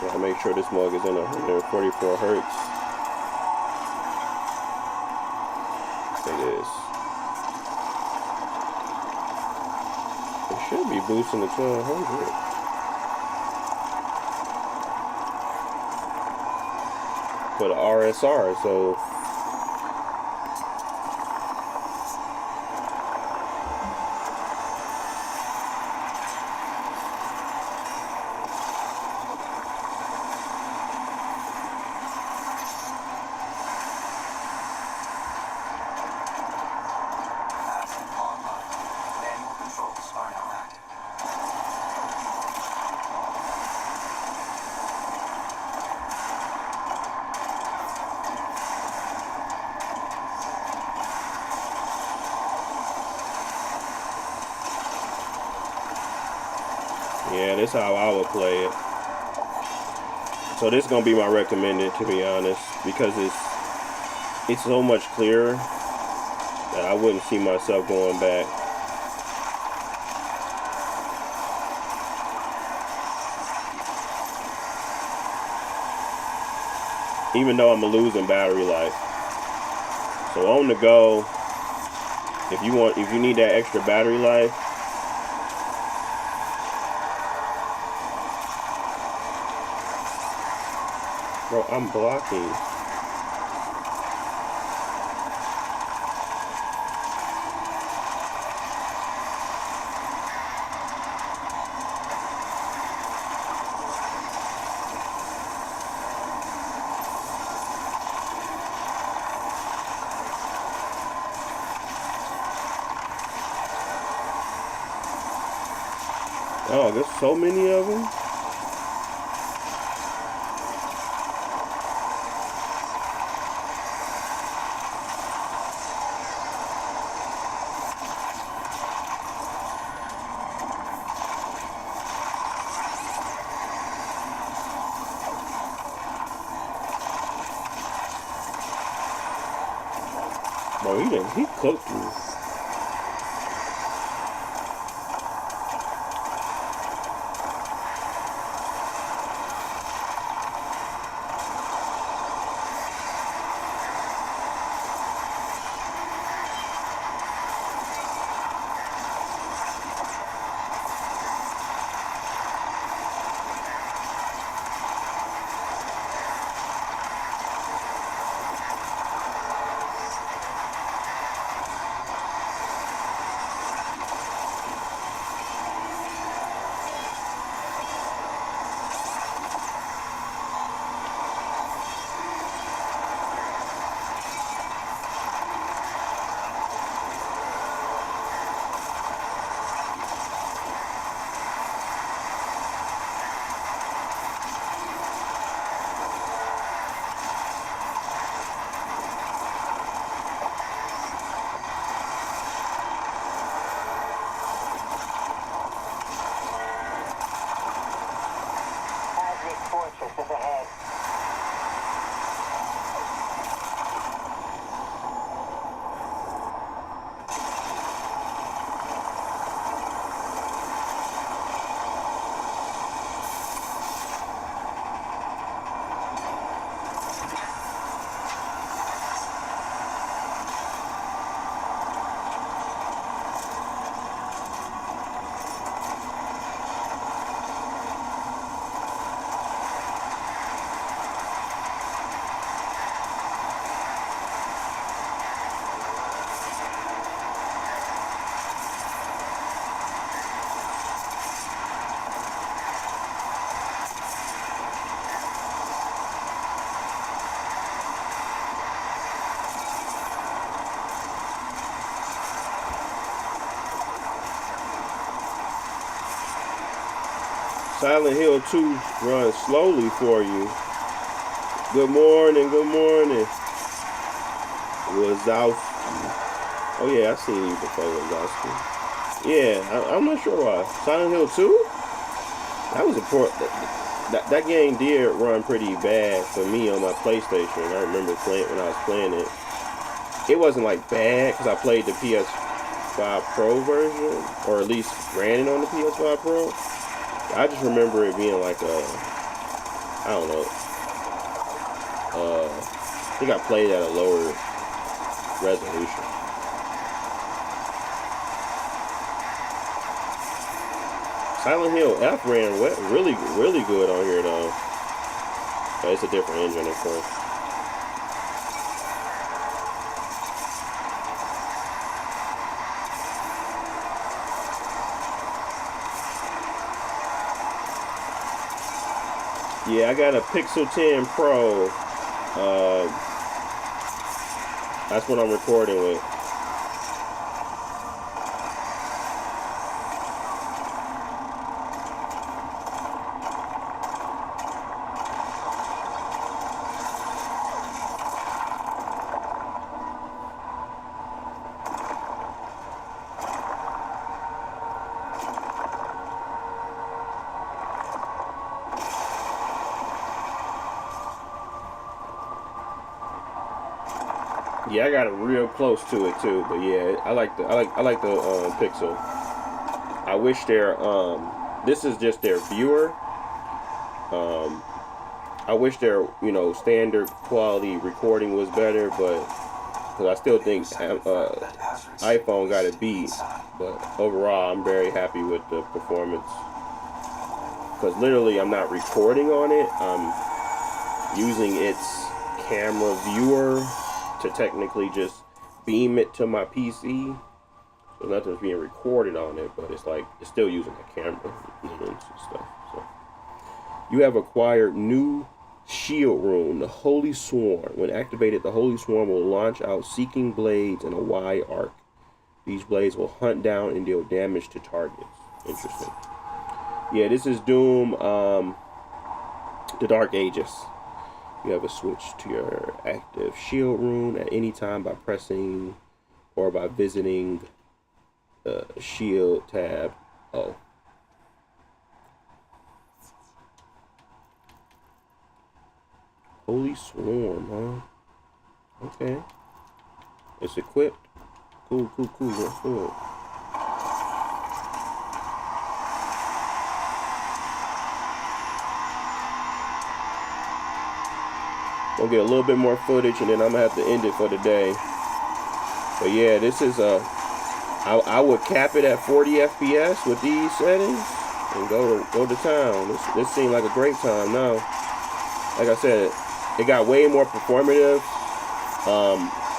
Gotta make sure this mug is in 144 hertz. It is. It should be boosting to 1200. For the RSR, so yeah, this is how I would play it. So this is gonna be my recommended, to be honest, because it's so much clearer that I wouldn't see myself going back. Even though I'm losing battery life. So on the go, if you need that extra battery life, bro, I'm blocking. Oh, there's so many of them. Bro, he cooked me. Fortress is ahead. Silent Hill 2 runs slowly for you. Good morning, good morning. Wazowski. Oh yeah, I seen you before, Wazowski. Yeah, I'm not sure why. Silent Hill 2? That was important. That game did run pretty bad for me on my PlayStation. I remember playing when I was playing it. It wasn't like bad because I played the PS5 Pro version, or at least ran it on the PS5 Pro. I just remember it being like I don't know. I think I played at a lower resolution. Silent Hill F ran really good on here though. But it's a different engine, of course. Yeah, I got a Pixel 10 Pro. That's what I'm recording with. Yeah, I got it real close to it too, but yeah, I like the Pixel. I wish their this is just their viewer. I wish their standard quality recording was better, but because I still think iPhone got it beat. But overall, I'm very happy with the performance. Because literally, I'm not recording on it. I'm using its camera viewer to technically just beam it to my PC. So nothing's being recorded on it, but it's still using the camera and stuff. So you have acquired new shield rune, the Holy Swarm. When activated, the Holy Swarm will launch out seeking blades in a wide arc. These blades will hunt down and deal damage to targets. Interesting. Yeah, this is Doom, the Dark Ages. You have a switch to your active shield rune at any time by pressing or by visiting the shield tab. Oh. Holy Swarm, huh? Okay. It's equipped. Cool. Let's do it. Gonna get a little bit more footage and then I'm gonna have to end it for the day. But yeah, this is I would cap it at 40 FPS with these settings and go to town. This seemed like a great time now. Like I said, it got way more performative.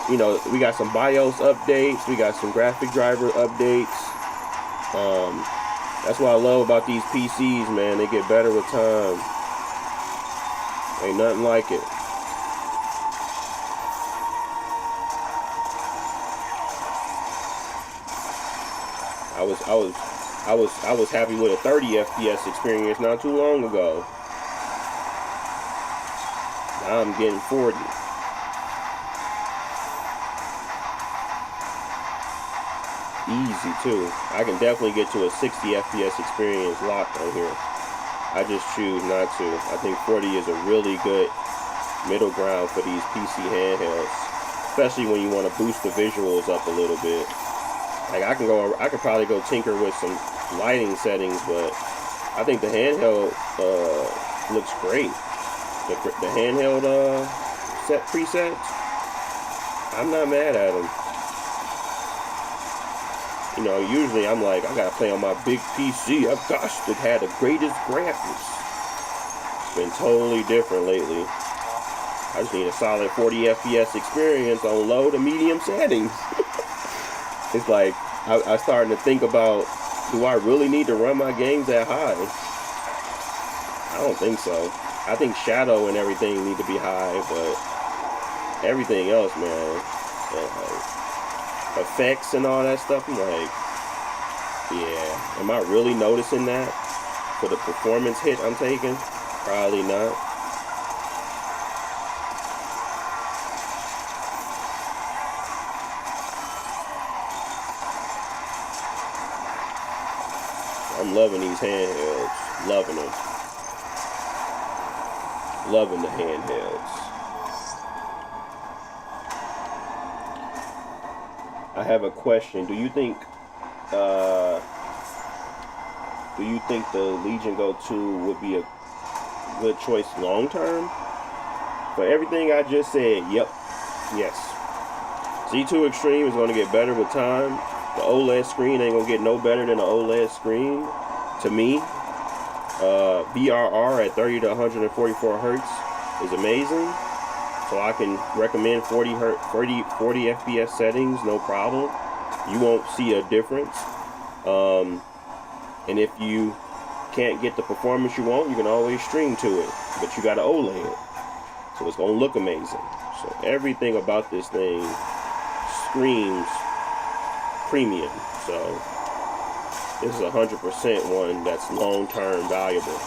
You know, we got some BIOS updates, we got some graphic driver updates. That's what I love about these PCs, man. They get better with time. Ain't nothing like it. I was happy with a 30 FPS experience not too long ago. Now I'm getting 40. Easy too. I can definitely get to a 60 FPS experience locked on here. I just choose not to. I think 40 is a really good middle ground for these PC handhelds, especially when you want to boost the visuals up a little bit. Like I could probably go tinker with some lighting settings, but I think the handheld looks great. The handheld set presets, I'm not mad at them. You know, usually I'm like, I gotta play on my big PC. I've got to have the greatest graphics. It's been totally different lately. I just need a solid 40 FPS experience on low to medium settings. It's like, I'm starting to think about, do I really need to run my games that high? I don't think so. I think shadow and everything need to be high, but everything else, man, effects and all that stuff, I'm like, yeah, am I really noticing that for the performance hit I'm taking? Probably not. I'm loving these handhelds. Loving them. Loving the handhelds. I have a question. Do you think the Legion Go 2 would be a good choice long term? For everything I just said, yep. Yes. Z2 Extreme is going to get better with time. The OLED screen ain't going to get no better than the OLED screen to me. VRR at 30 to 144 hertz is amazing. So I can recommend 40 FPS settings, no problem. You won't see a difference. And if you can't get the performance you want, you can always stream to it. But you got an OLED, so it's going to look amazing. So everything about this thing screams premium. So this is 100% one that's long-term viable.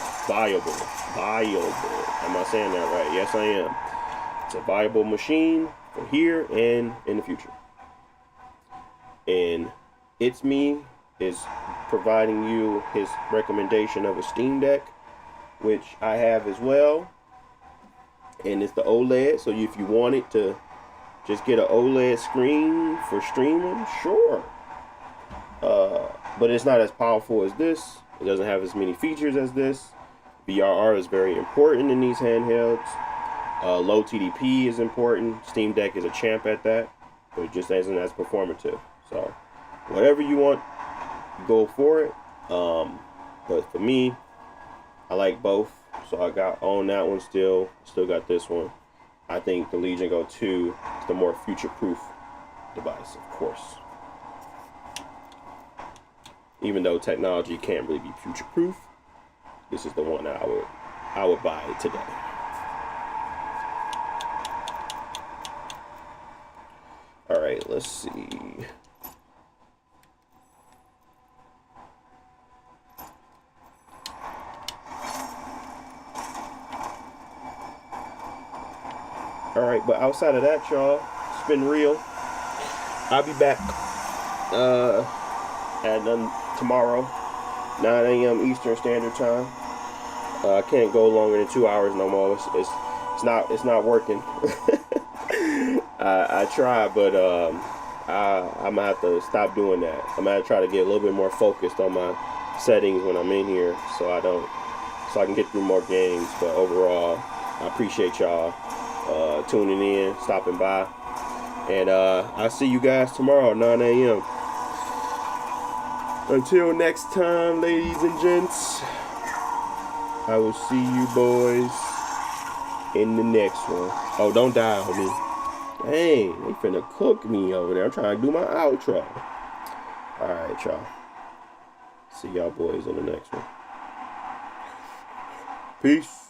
Am I saying that right? Yes, I am. It's a viable machine for here and in the future. And It's Me is providing you his recommendation of a Steam Deck, which I have as well. And it's the OLED, so if you wanted to just get an OLED screen for streaming, sure. But it's not as powerful as this. It doesn't have as many features as this. VRR is very important in these handhelds. Low TDP is important. Steam Deck is a champ at that, but it just isn't as performative. So whatever you want, go for it. But for me, I like both, so I own that one still got this one. I think the Legion Go 2 is the more future-proof device, of course. Even though technology can't really be future-proof, this is the one that I would buy today. All right, let's see. right, but outside of that, y'all, it's been real. I'll be back at tomorrow, 9 a.m. Eastern Standard Time. I can't go longer than 2 hours no more. It's not working. I try, but I'm gonna have to stop doing that. I'm gonna try to get a little bit more focused on my settings when I'm in here, so I can get through more games. But overall, I appreciate y'all tuning in, stopping by, and I'll see you guys tomorrow, 9 a.m. Until next time, ladies and gents, I will see you boys in the next one. Oh, don't die on me. Dang, they finna cook me over there. I'm trying to do my outro. Alright, y'all. See y'all boys in the next one. Peace.